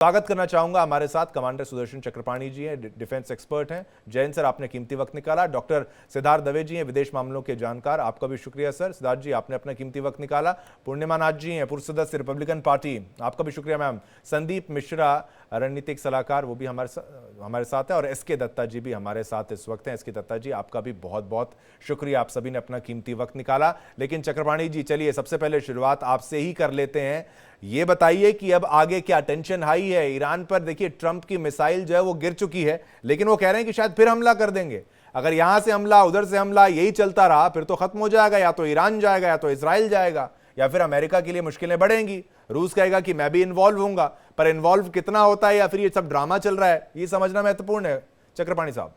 स्वागत करना चाहूंगा हमारे साथ कमांडर सुदर्शन चक्रपाणी जी हैं, डिफेंस एक्सपर्ट हैं। जैन सर, आपने कीमती वक्त निकाला। डॉक्टर सिद्धार्थ दवे जी हैं, विदेश मामलों के जानकार, आपका भी शुक्रिया सर। सिद्धार्थ जी, आपने अपना कीमती वक्त निकाला। पूर्णिमा नाथ जी हैं, पूर्व सदस्य रिपब्लिकन पार्टी, आपका भी शुक्रिया मैम। संदीप मिश्रा, रणनीतिक सलाहकार, वो भी हमारे साथ है। और एस के दत्ता जी भी हमारे साथ इस वक्त हैं। एस के दत्ता जी, आपका भी बहुत बहुत शुक्रिया, आप सभी ने अपना कीमती वक्त निकाला। लेकिन चक्रपाणी जी, चलिए सबसे पहले शुरुआत आपसे ही कर लेते हैं। ये बताइए कि अब आगे क्या टेंशन हाई है ईरान पर? देखिए, ट्रंप की मिसाइल जो है वो गिर चुकी है, लेकिन वो कह रहे हैं कि शायद फिर हमला कर देंगे। अगर यहां से हमला, उधर से हमला, यही चलता रहा फिर तो खत्म हो जाएगा। या तो ईरान जाएगा, या तो इसराइल जाएगा, या फिर अमेरिका के लिए मुश्किलें बढ़ेंगी। रूस कहेगा कि मैं भी इन्वॉल्व हूंगा, पर इन्वॉल्व कितना होता है या फिर ये सब ड्रामा चल रहा है, ये समझना महत्वपूर्ण है। चक्रपाणी साहब।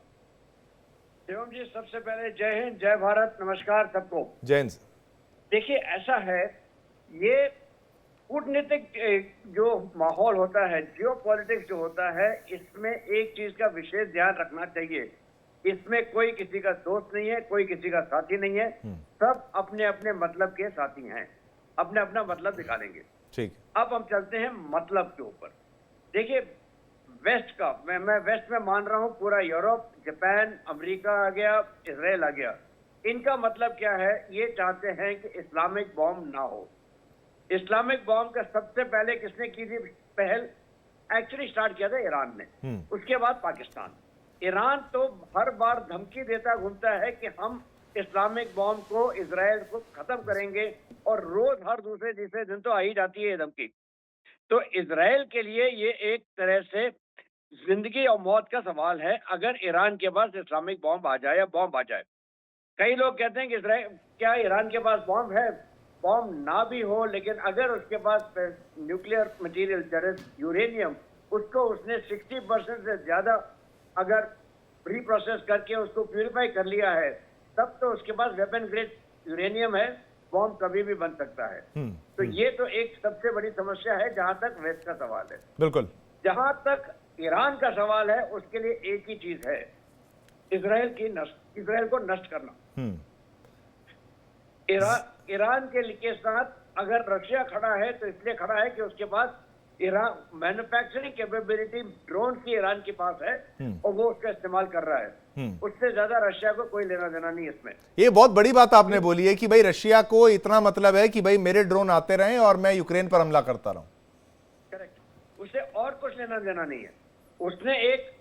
शिवम जी, सबसे पहले जय हिंद, जय भारत, नमस्कार सबको। जय हिंद। देखिए, ऐसा है, ये कूटनीतिक जो माहौल होता है, जियोपॉलिटिक्स जो होता है, इसमें एक चीज का विशेष ध्यान रखना चाहिए। इसमें कोई किसी का दोस्त नहीं है, कोई किसी का साथी नहीं है। सब अपने अपने मतलब के साथी हैं, अपने अपना मतलब निकालेंगे। ठीक। अब हम चलते हैं मतलब के ऊपर। देखिए, वेस्ट का, मैं वेस्ट में मान रहा हूं पूरा यूरोप, जापान, अमेरिका आ गया, इसराइल आ गया। इनका मतलब क्या है? ये चाहते हैं कि इस्लामिक बॉम्ब ना हो। इस्लामिक बॉम्ब का सबसे पहले किसने की थी पहल? एक्चुअली स्टार्ट किया था ईरान ने, उसके बाद पाकिस्तान। ईरान तो हर बार धमकी देता घूमता है कि हम इस्लामिक बॉम्ब को, इजराइल को खत्म करेंगे, और रोज हर दूसरे तीसरे दिन तो आ ही जाती है ये धमकी। तो इजराइल के लिए ये एक तरह से जिंदगी और मौत का सवाल है, अगर ईरान के पास इस्लामिक बॉम्ब आ जाए या बॉम्ब आ जाए। कई लोग कहते हैं कि इजराइल, क्या ईरान के पास बॉम्ब है? बॉम्ब ना भी हो, लेकिन अगर उसके पास न्यूक्लियर मटेरियल, यूरेनियम, उसको उसने 60% से ज्यादा अगर प्री प्रोसेस करके उसको प्यूरिफाई कर लिया है, तब तो उसके पास वेपन ग्रेड यूरेनियम है, बॉम्ब कभी भी बन सकता है। तो ये तो एक सबसे बड़ी समस्या है जहां तक वेस्ट का सवाल है। बिल्कुल। जहां तक ईरान का सवाल है, उसके लिए एक ही चीज है, इजराइल को नष्ट करना। ईरान के साथ अगर रशिया खड़ा है तो इसलिए खड़ा है कि उसके पास ईरान मैन्युफैक्चरिंग कैपेबिलिटी ड्रोन की ईरान के पास है, और वो उसका इस्तेमाल कर रहा है। उससे ज्यादा रशिया को कोई लेना देना नहीं इसमें। ये बहुत बड़ी बात आपने बोली है कि भाई रशिया को इतना मतलब है कि भाई मेरे ड्रोन आते रहें और मैं यूक्रेन पर हमला करता रहूं। करेक्ट, उसे और कुछ लेना देना नहीं है। उसने एक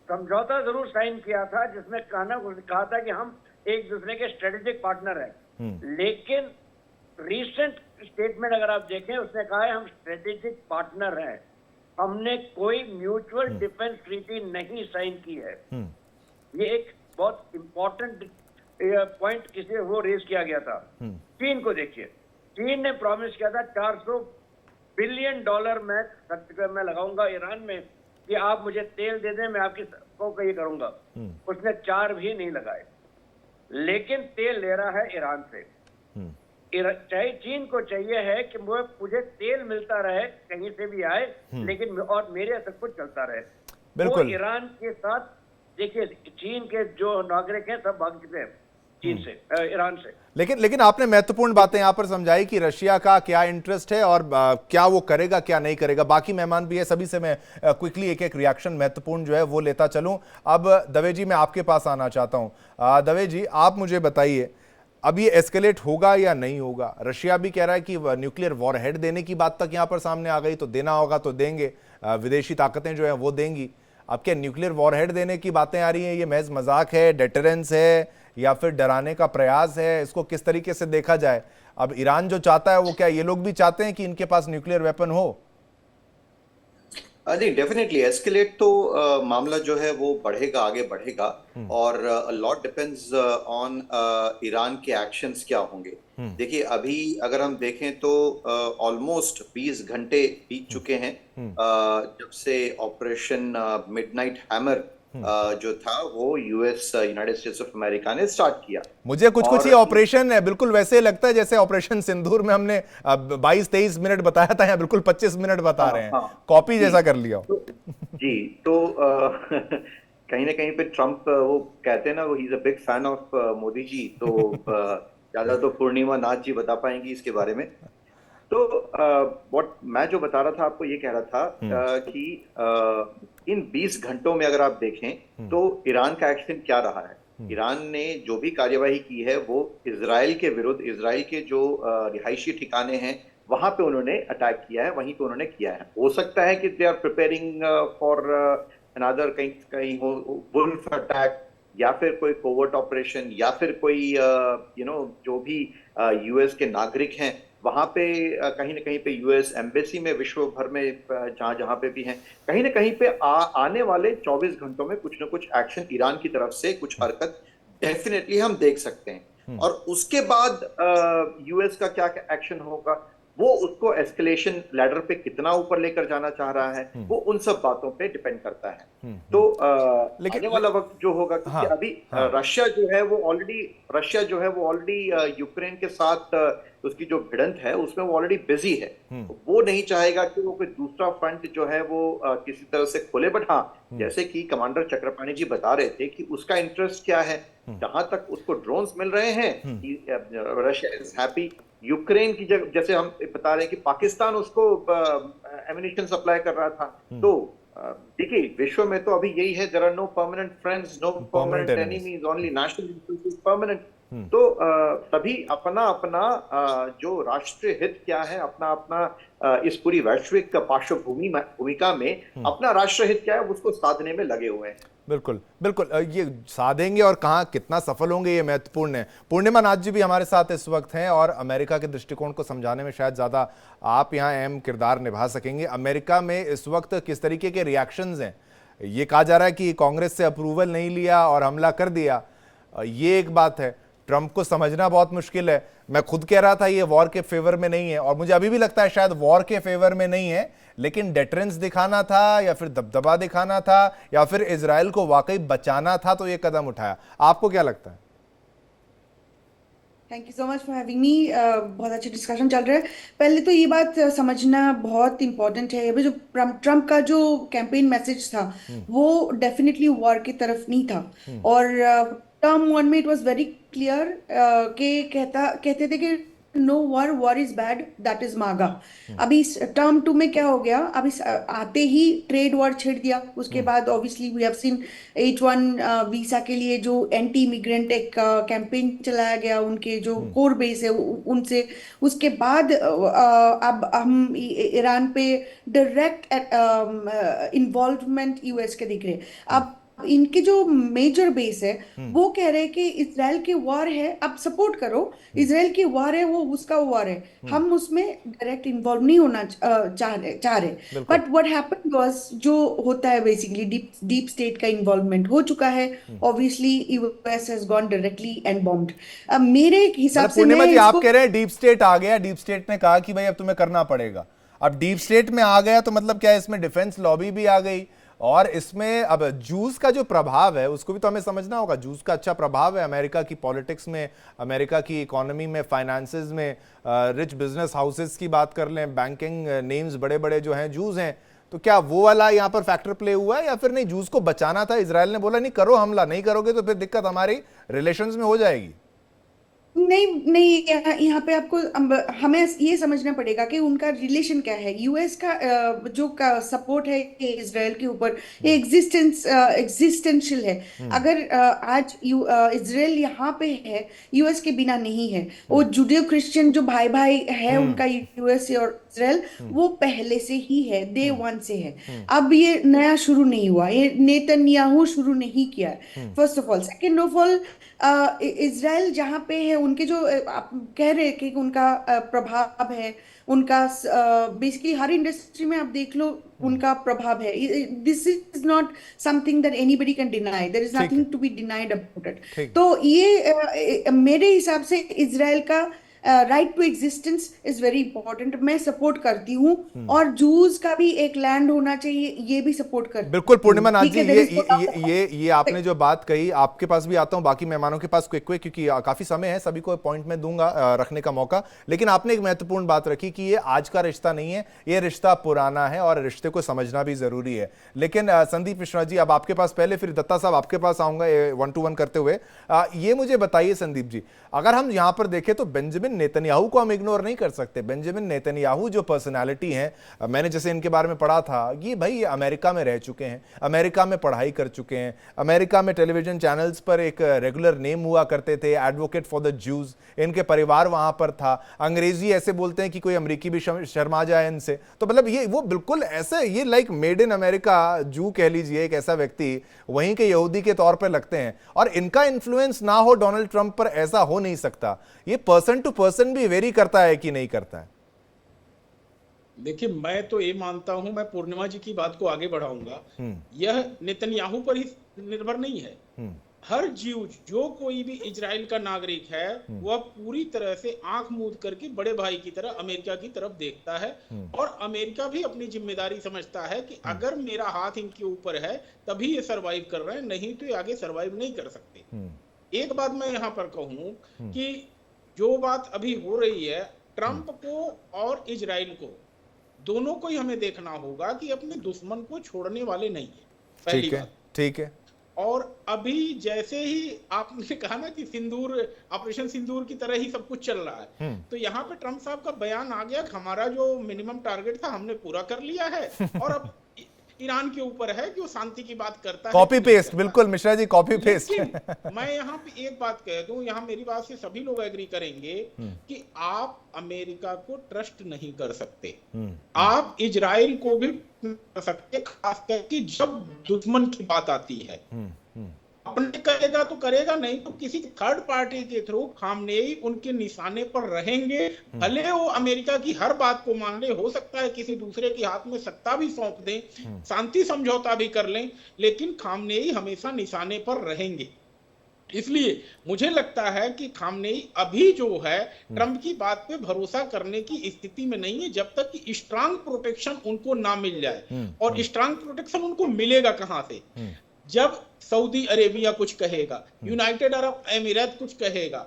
समझौता जरूर साइन किया था जिसमें कहा था कि हम एक दूसरे के स्ट्रेटेजिक पार्टनर हैं, लेकिन रीसेंट स्टेटमेंट अगर आप देखें, उसने कहा है हम स्ट्रेटेजिक पार्टनर हैं, हमने कोई म्यूचुअल डिफेंस ट्रीटी नहीं साइन की है। ये एक बहुत इंपॉर्टेंट पॉइंट किसी वो रेज किया गया था। चीन को देखिए, चीन ने प्रॉमिस किया था $400 बिलियन मैं लगाऊंगा ईरान में कि आप मुझे तेल दे दें, मैं आपकी को ये करूंगा। उसने 4 भी नहीं लगाए, लेकिन तेल ले रहा है ईरान से। चाहे चीन को चाहिए है कि मुझे तेल मिलता रहे, कहीं से भी आए, लेकिन और मेरे सब कुछ चलता रहे। बिल्कुल। वो ईरान के साथ, देखिए, चीन के जो नागरिक हैं सब भाग चुके हैं चीन से, ईरान से। लेकिन आपने महत्वपूर्ण बातें यहां पर समझाई कि रशिया का क्या इंटरेस्ट है और क्या वो करेगा क्या नहीं करेगा। बाकी मेहमान भी है, सभी से मैं क्विकली एक एक रिएक्शन महत्वपूर्ण जो है वो लेता चलूं। अब दवे जी, मैं आपके पास आना चाहता हूं। दवे जी, आप मुझे बताइए, अब ये एस्केलेट होगा या नहीं होगा? रशिया भी कह रहा है कि न्यूक्लियर वॉरहेड देने की बात तक यहां पर सामने आ गई, तो देना होगा तो देंगे, विदेशी ताकतें जो है वो देंगी। अब क्या न्यूक्लियर वॉरहेड देने की बातें आ रही हैं? ये महज मजाक है, डेटरेंस है, या फिर डराने का प्रयास है? इसको किस तरीके से देखा जाए? अब ईरान जो चाहता है, वो क्या ये लोग भी चाहते हैं कि इनके पास न्यूक्लियर वेपन हो? नहीं, डेफिनेटली एस्केलेट तो मामला जो है वो बढ़ेगा, आगे बढ़ेगा। और लॉट डिपेंड्स ऑन ईरान के एक्शंस क्या होंगे। देखिए, अभी अगर हम देखें तो ऑलमोस्ट 20 घंटे बीत चुके हैं जब से ऑपरेशन मिडनाइट हैमर जो था वो यूनाइटेड स्टेट्स ऑफ अमेरिका ने स्टार्ट किया। मुझे कुछ ये ऑपरेशन है बिल्कुल वैसे लगता है जैसे ऑपरेशन सिंदूर में हमने 22-23 मिनट बताया था, यहाँ बिल्कुल 25 मिनट बता रहे हैं। कॉपी जैसा कर लिया। जी, तो कहीं ना कहीं पे ट्रम्प, वो कहते हैं ना, वो ही is a big fan of Modi ji, तो ज्यादा तो पूर्णिमा नाथ जी बता पाएंगी इसके बारे में। तो व्हाट मैं जो बता रहा था आपको, ये कह रहा था कि इन 20 घंटों में अगर आप देखें तो ईरान का एक्शन क्या रहा है। ईरान ने जो भी कार्यवाही की है वो इजराइल के विरुद्ध, इजराइल के जो रिहायशी ठिकाने हैं वहां पे उन्होंने अटैक किया है, वहीं पे उन्होंने किया है। हो सकता है कि they are preparing for another कहीं कहीं हो वुल्फ अटैक, या फिर कोई कोवर्ट ऑपरेशन, या फिर कोई जो भी यूएस के नागरिक हैं वहां पे कहीं ना कहीं पे यूएस एम्बेसी में विश्व भर में जहां जहां पे भी हैं, कहीं ना कहीं पे आने वाले 24 घंटों में कुछ ना कुछ एक्शन ईरान की तरफ से, कुछ हरकत डेफिनेटली हम देख सकते हैं। और उसके बाद यूएस का क्या एक्शन होगा, वो उसको एस्केलेशन लैडर पे कितना ऊपर लेकर जाना चाह रहा है, वो उन सब बातों पे डिपेंड करता है। तो आने वाला वक्त जो होगा, क्योंकि अभी रशिया जो है वो ऑलरेडी यूक्रेन के साथ उसकी जो भिड़ंत है उसमें वो ऑलरेडी बिजी है। वो नहीं चाहेगा कि वो कोई दूसरा फ्रंट जो है वो किसी तरह से खोले। बट हाँ, जैसे कि कमांडर चक्रपाणी जी बता रहे थे कि उसका इंटरेस्ट क्या है, जहां तक उसको ड्रोन्स मिल रहे हैं रशिया इज हैप्पी। यूक्रेन की जैसे हम बता रहे हैं कि पाकिस्तान उसको एमिनिशन सप्लाई कर रहा था। तो देखिए, विश्व में तो अभी यही है, there are no permanent friends, no permanent enemies, only national interest is permanent. तो सभी अपना अपना जो राष्ट्रीय हित क्या है, अपना अपना इस पूरी वैश्विक भूमिका में अपना राष्ट्रीय हित क्या है उसको साधने में लगे हुए हैं। बिल्कुल बिल्कुल, ये साधेंगे और कहाँ कितना सफल होंगे ये महत्वपूर्ण है। पूर्णिमा नाथ जी भी हमारे साथ इस वक्त हैं और अमेरिका के दृष्टिकोण को समझाने में शायद ज़्यादा आप यहाँ अहम किरदार निभा सकेंगे। अमेरिका में इस वक्त किस तरीके के रिएक्शंस हैं? ये कहा जा रहा है कि कांग्रेस से अप्रूवल नहीं लिया और हमला कर दिया, ये एक बात है। ट्रंप को समझना बहुत मुश्किल है। मैं खुद कह रहा था ये वॉर के फेवर में नहीं है, और मुझे अभी भी लगता है शायद वॉर के फेवर में नहीं है, लेकिन डेटरेंस दिखाना था या फिर दबदबा दिखाना था या फिर इजराइल को वाकई बचाना था, तो ये कदम उठाया। आपको क्या लगता है? Thank you so much for having me. बहुत अच्छा डिस्कशन चल रहा है। पहले तो ये बात समझना बहुत इंपॉर्टेंट है, अभी जो ट्रम्प का जो कैंपेन मैसेज था वो डेफिनेटली वॉर की तरफ नहीं था। और टर्म वन में इट वाज वेरी क्लियर कि कहते थे कि no war, war is bad, that is MAGA. अभी टर्म टू में क्या हो गया, अभी आते ही ट्रेड वॉर छेड़ दिया। उसके बाद obviously we have seen H1 visa के लिए जो एंटी इमिग्रेंट एक कैंपेन चलाया गया, उनके जो कोर बेस है उनसे। उसके बाद अब हम ईरान पे डायरेक्ट इन्वॉल्वमेंट यूएस के दिख रहे। अब इनके जो मेजर बेस है वो कह रहे हैं कि इजराइल की वॉर है, अब सपोर्ट करो, इजराइल की वॉर है, वो उसका वॉर है, हम उसमें डायरेक्ट इन्वॉल्व नहीं होना चाह रहे। बट व्हाट हैपेंड वाज, जो होता है बेसिकली डीप स्टेट का इन्वॉल्वमेंट हो चुका है। Obviously US has gone directly and bombed. अब मेरे हिसाब से पूर्णिमा जी, आप कह रहे हैं डीप स्टेट आ गया, डीप स्टेट ने कहा कि भाई अब तुम्हें करना पड़ेगा। अब डीप स्टेट में आ गया तो मतलब क्या है, इसमें डिफेंस लॉबी भी आ गई, और इसमें अब जूस का जो प्रभाव है उसको भी तो हमें समझना होगा। जूस का अच्छा प्रभाव है अमेरिका की पॉलिटिक्स में, अमेरिका की इकोनॉमी में, फाइनेंसेस में। रिच बिजनेस हाउसेस की बात कर लें, बैंकिंग नेम्स बड़े बड़े जो हैं जूस हैं, तो क्या वो वाला यहाँ पर फैक्टर प्ले हुआ है या फिर नहीं? जूस को बचाना था, इजराइल ने बोला नहीं करो हमला, नहीं करोगे तो फिर दिक्कत हमारी रिलेशंस में हो जाएगी। नहीं, यहाँ पे आपको हमें ये समझना पड़ेगा कि उनका रिलेशन क्या है। यूएस का जो का सपोर्ट है इजराइल के ऊपर, ये एग्जिस्टेंशियल है। अगर आज इजराइल यहाँ पे है, यूएस के बिना नहीं है। वो जुडियो क्रिश्चियन जो भाई भाई है उनका, यूएस और इजराइल, वो पहले से ही है, डे वन से है। अब ये नया शुरू नहीं हुआ, ये नेतन्याहू शुरू नहीं किया है, first of all. Second of all, Israel जहाँ पे है, उनके जो आप कह रहे हैं कि उनका प्रभाव है, उनका बेसिकली हर इंडस्ट्री में आप देख लो उनका प्रभाव है। This is not something that anybody can deny, there is nothing to be denied about it. तो ये मेरे हिसाब से इजराइल का right to existence is very important. मैं सपोर्ट करती हूँ, और जूस का भी एक लैंड होना चाहिए, ये भी सपोर्ट करती हूँ। बिल्कुल पूर्णिमा नाथ जी, ये आपने जो बात कही, आपके पास भी आता हूँ, बाकी मेहमानों के पास क्विक क्योंकि काफी समय है, सभी को पॉइंट में दूंगा रखने का मौका। लेकिन आपने एक महत्वपूर्ण बात रखी कि ये आज का रिश्ता नहीं है, ये रिश्ता पुराना है और रिश्ते को समझना भी जरूरी है। लेकिन संदीप मिश्रा जी, अब आपके पास पहले, फिर दत्ता साहब आपके पास आऊंगा 1 to 1 करते हुए। ये मुझे बताइए संदीप जी, अगर हम यहाँ पर देखें तो बेंजामिन बेंजामिन नेतन्याहू को हम इग्नोर नहीं कर सकते। बेंजामिन नेतन्याहू जो पर्सनालिटी हैं, मैंने जैसे इनके बारे में पढ़ा था, ये भाई अमेरिका में रह चुके हैं, अमेरिका में पढ़ाई कर चुके हैं, अमेरिका में टेलीविजन चैनल्स पर एक रेगुलर नेम हुआ करते थे, एडवोकेट फॉर द ज्यूज। इनके परिवार वहां पर था, अंग्रेजी ऐसे बोलते हैं कि कोई अमेरिकी भी शर्मा जाए इनसे। तो मतलब ये वो बिल्कुल ऐसे, ये लाइक मेड इन अमेरिका जू कह लीजिए, एक ऐसा व्यक्ति वहीं के यहूदी के तौर पर लगते हैं। और इनका इन्फ्लुएंस ना हो डोनाल्ड ट्रंप पर, ऐसा हो नहीं सकता। ये पर्सन टू पर्सन भी वेरी करता है कि नहीं करता है? देखिए, मैं तो ये मानता हूं, मैं पूर्णिमा जी की बात को आगे बढ़ाऊंगा, यह नेतन्याहू पर ही निर्भर नहीं है। हर जीव, जो कोई भी इजराइल का नागरिक है, वह पूरी तरह से आंख मूंद करके बड़े भाई की तरह अमेरिका की तरफ देखता है। और अमेरिका भी अपनी जिम्मेदारी समझता है कि अगर मेरा हाथ इनके ऊपर है तभी ये सरवाइव कर रहे हैं, नहीं तो ये आगे सरवाइव नहीं कर सकते। एक बात मैं यहाँ पर कहूँ कि जो बात अभी हो रही है, ट्रंप को और इजराइल को, दोनों को ही हमें देखना होगा कि अपने दुश्मन को छोड़ने वाले नहीं है, पहली बात। ठीक है। और अभी जैसे ही आपने कहा ना कि सिंदूर, ऑपरेशन सिंदूर की तरह ही सब कुछ चल रहा है, तो यहाँ पे ट्रंप साहब का बयान आ गया कि हमारा जो मिनिमम टारगेट था हमने पूरा कर लिया है, और अब ईरान के ऊपर है कि वो शांति की बात करता है। कॉपी पेस्ट, बिल्कुल मिश्रा जी, कॉपी पेस्ट। मैं यहाँ पे एक बात कह दूं, यहाँ मेरी बात से सभी लोग एग्री करेंगे कि आप अमेरिका को ट्रस्ट नहीं कर सकते, आप इजराइल को भी कर सकते, खास करके जब दुश्मन की बात आती है। अपने करेगा तो करेगा, नहीं तो किसी थर्ड पार्टी के थ्रू खामनेई उनके निशाने पर रहेंगे। भले वो अमेरिका की हर बात को मान ले, हो सकता है किसी दूसरे के हाथ में सत्ता भी सौंप दें, शांति समझौता भी कर लें, लेकिन खामनेई हमेशा निशाने पर रहेंगे। इसलिए मुझे लगता है कि खामनेई अभी जो है ट्रंप की बात पे भरोसा करने की स्थिति में नहीं है, जब तक कि स्ट्रांग प्रोटेक्शन उनको ना मिल जाए। और स्ट्रांग प्रोटेक्शन उनको मिलेगा कहां से? जब सऊदी अरेबिया कुछ कहेगा, यूनाइटेड अरब अमीरात कुछ कहेगा,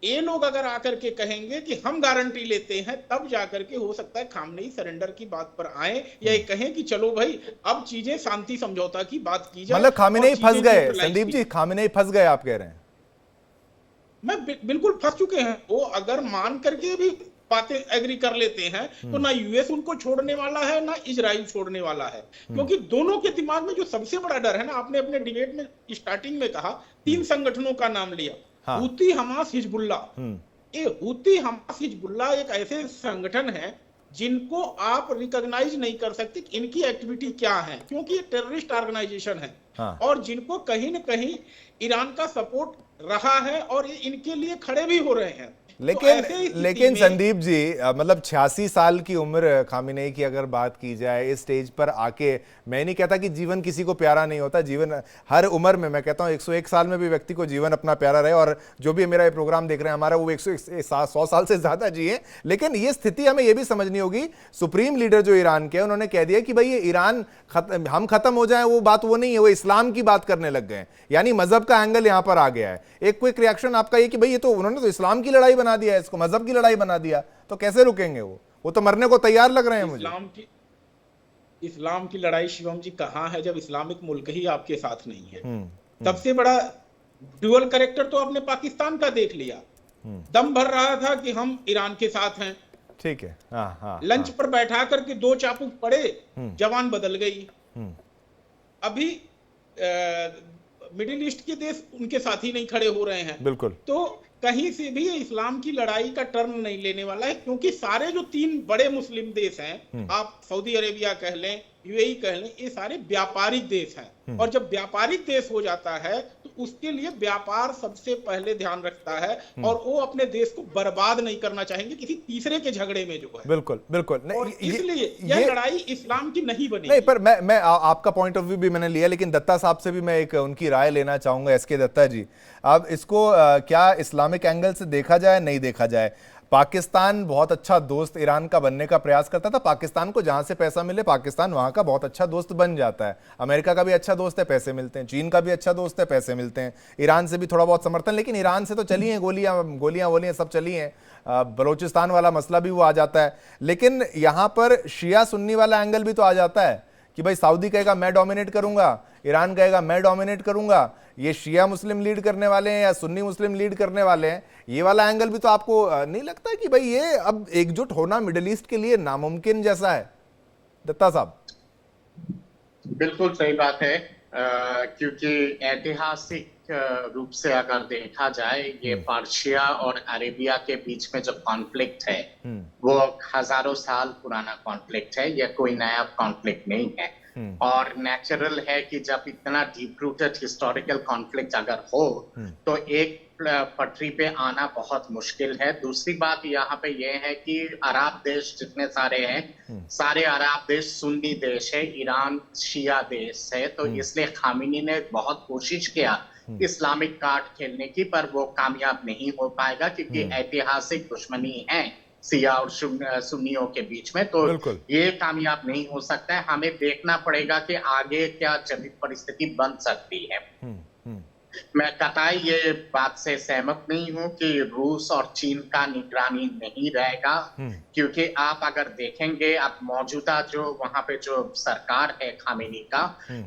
ये लोग अगर आकर के कहेंगे कि हम गारंटी लेते हैं, तब जाकर के हो सकता है खामनेई सरेंडर की बात पर आए, या ये कहें कि चलो भाई अब चीजें शांति समझौता की बात की जाए। मतलब खामनेई फंस गए, संदीप जी, खामनेई फंस गए आप कह रहे हैं? मैं बिल्कुल फंस चुके हैं। वो अगर मान करके भी बातें एग्री कर लेते हैं तो ना यूएस उनको छोड़ने वाला है, ना इजराइल छोड़ने वाला है, क्योंकि दोनों के दिमाग में जो सबसे बड़ा डर है ना, आपने अपने डिबेट में स्टार्टिंग में कहा, 3 संगठनों का नाम लिया, हूती, हमास, हिजबुल्ला। ये हूती, हमास, हिजबुल्ला एक ऐसे संगठन है जिनको आप रिकॉग्नाइज नहीं कर सकते इनकी एक्टिविटी क्या है, क्योंकि ये टेररिस्ट ऑर्गेनाइजेशन है। और जिनको कहीं ना कहीं ईरान का सपोर्ट रहा है, और ये इनके लिए खड़े भी हो रहे हैं। लेकिन संदीप जी, मतलब 86 साल की उम्र खामेनेई की अगर बात की जाए, इस स्टेज पर आके, मैं नहीं कहता कि जीवन किसी को प्यारा नहीं होता, जीवन हर उम्र में, मैं कहता हूँ 101 साल में भी व्यक्ति को जीवन अपना प्यारा रहे, और जो भी मेरा ये प्रोग्राम देख रहे हैं हमारा, वो 100 साल से ज्यादा जिए। लेकिन ये स्थिति हमें ये भी समझनी होगी, सुप्रीम लीडर जो ईरान के, उन्होंने कह दिया कि भाई ये ईरान हम खत्म हो जाए, वो बात वो नहीं है, वो इस्लाम की बात करने लग गए, यानी मजहब का एंगल यहां पर आ गया है। एक क्विक रिएक्शन आपका ये कि भाई ये तो उन्होंने तो इस्लाम की लड़ाई बना दिया है, इसको मजहब की लड़ाई बना दिया, तो कैसे रुकेंगे? वो तो मरने को तैयार लग रहे हैं मुझे। इस्लाम की लड़ाई शिवम जी कहां है, जब इस्लामिक मुल्क ही आपके साथ नहीं है। सबसे बड़ा ड्यूअल कैरेक्टर तो आपने पाकिस्तान का देख लिया, दम भर रहा था कि हम ईरान के साथ हैं, ठीक है, लंच पर बैठा करके 2 चापू पड़े, जवान बदल गई। अभी मिडिल ईस्ट के देश उनके साथ ही नहीं खड़े हो रहे हैं। बिल्कुल। तो कहीं से भी इस्लाम की लड़ाई का टर्न नहीं लेने वाला है, क्योंकि सारे जो 3 बड़े मुस्लिम देश हैं, आप सऊदी अरेबिया कह लें, यूएई कह लें, ये सारे व्यापारिक देश हैं। और जब व्यापारिक देश हो जाता है तो उसके लिए व्यापार सबसे पहले ध्यान रखता है, और वो अपने देश को बर्बाद नहीं करना चाहेंगे किसी तीसरे के झगड़े में जो है। बिल्कुल बिल्कुल। इसलिए यह लड़ाई इस्लाम की नहीं बनी। नहीं, पर मैं आपका पॉइंट ऑफ व्यू भी मैंने लिया, लेकिन दत्ता साहब से भी मैं एक उनकी राय लेना चाहूंगा। एसके दत्ता जी, अब इसको क्या इस्लामिक एंगल से देखा जाए, नहीं देखा जाए? पाकिस्तान बहुत अच्छा दोस्त ईरान का बनने का प्रयास करता था, पाकिस्तान को जहां से पैसा मिले पाकिस्तान वहां का बहुत अच्छा दोस्त बन जाता है। अमेरिका का भी अच्छा दोस्त है, पैसे मिलते हैं, चीन का भी अच्छा दोस्त है, पैसे मिलते हैं, ईरान से भी थोड़ा बहुत समर्थन, लेकिन ईरान से तो चली हैं गोलियां सब चली हैं, बलोचिस्तान वाला मसला भी वो आ जाता है। लेकिन यहां पर शिया सुन्नी वाला एंगल भी तो आ जाता है कि भाई सऊदी कहेगा मैं डोमिनेट करूंगा, ईरान कहेगा मैं डोमिनेट करूंगा, ये शिया मुस्लिम लीड करने वाले हैं या सुन्नी मुस्लिम लीड करने वाले हैं, ये वाला एंगल भी तो आपको नहीं लगता कि भाई ये अब एकजुट होना मिडिल ईस्ट के लिए नामुमकिन जैसा है? दत्ता साहब। बिल्कुल सही बात है, क्योंकि ऐतिहासिक रूप से अगर देखा जाए ये पर्शिया और अरेबिया के बीच में जो कॉन्फ्लिक्ट है वो हजारों साल पुराना कॉन्फ्लिक्ट है, ये कोई नया कॉन्फ्लिक्ट नहीं है। और नेचुरल है कि जब इतना डीप रूटेड हिस्टोरिकल कॉन्फ्लिक्ट अगर हो तो एक पटरी पे आना बहुत मुश्किल है। दूसरी बात यहाँ पे ये है कि अरब देश जितने सारे हैं, सारे अरब देश सुन्नी देश है, ईरान शिया देश है, तो इसलिए खामिनी ने बहुत कोशिश किया इस्लामिक कार्ड खेलने की, पर वो कामयाब नहीं हो पाएगा क्योंकि ऐतिहासिक दुश्मनी है शिया और सुन्नियों के बीच में, तो ये कामयाब नहीं हो सकता है। हमें देखना पड़ेगा कि आगे क्या जटिल परिस्थिति बन सकती है। मैं कतई ये बात से सहमत नहीं हूं कि रूस और चीन का निगरानी नहीं रहेगा, क्योंकि आप अगर देखेंगे अब मौजूदा जो वहां पे जो सरकार है खामेनी का,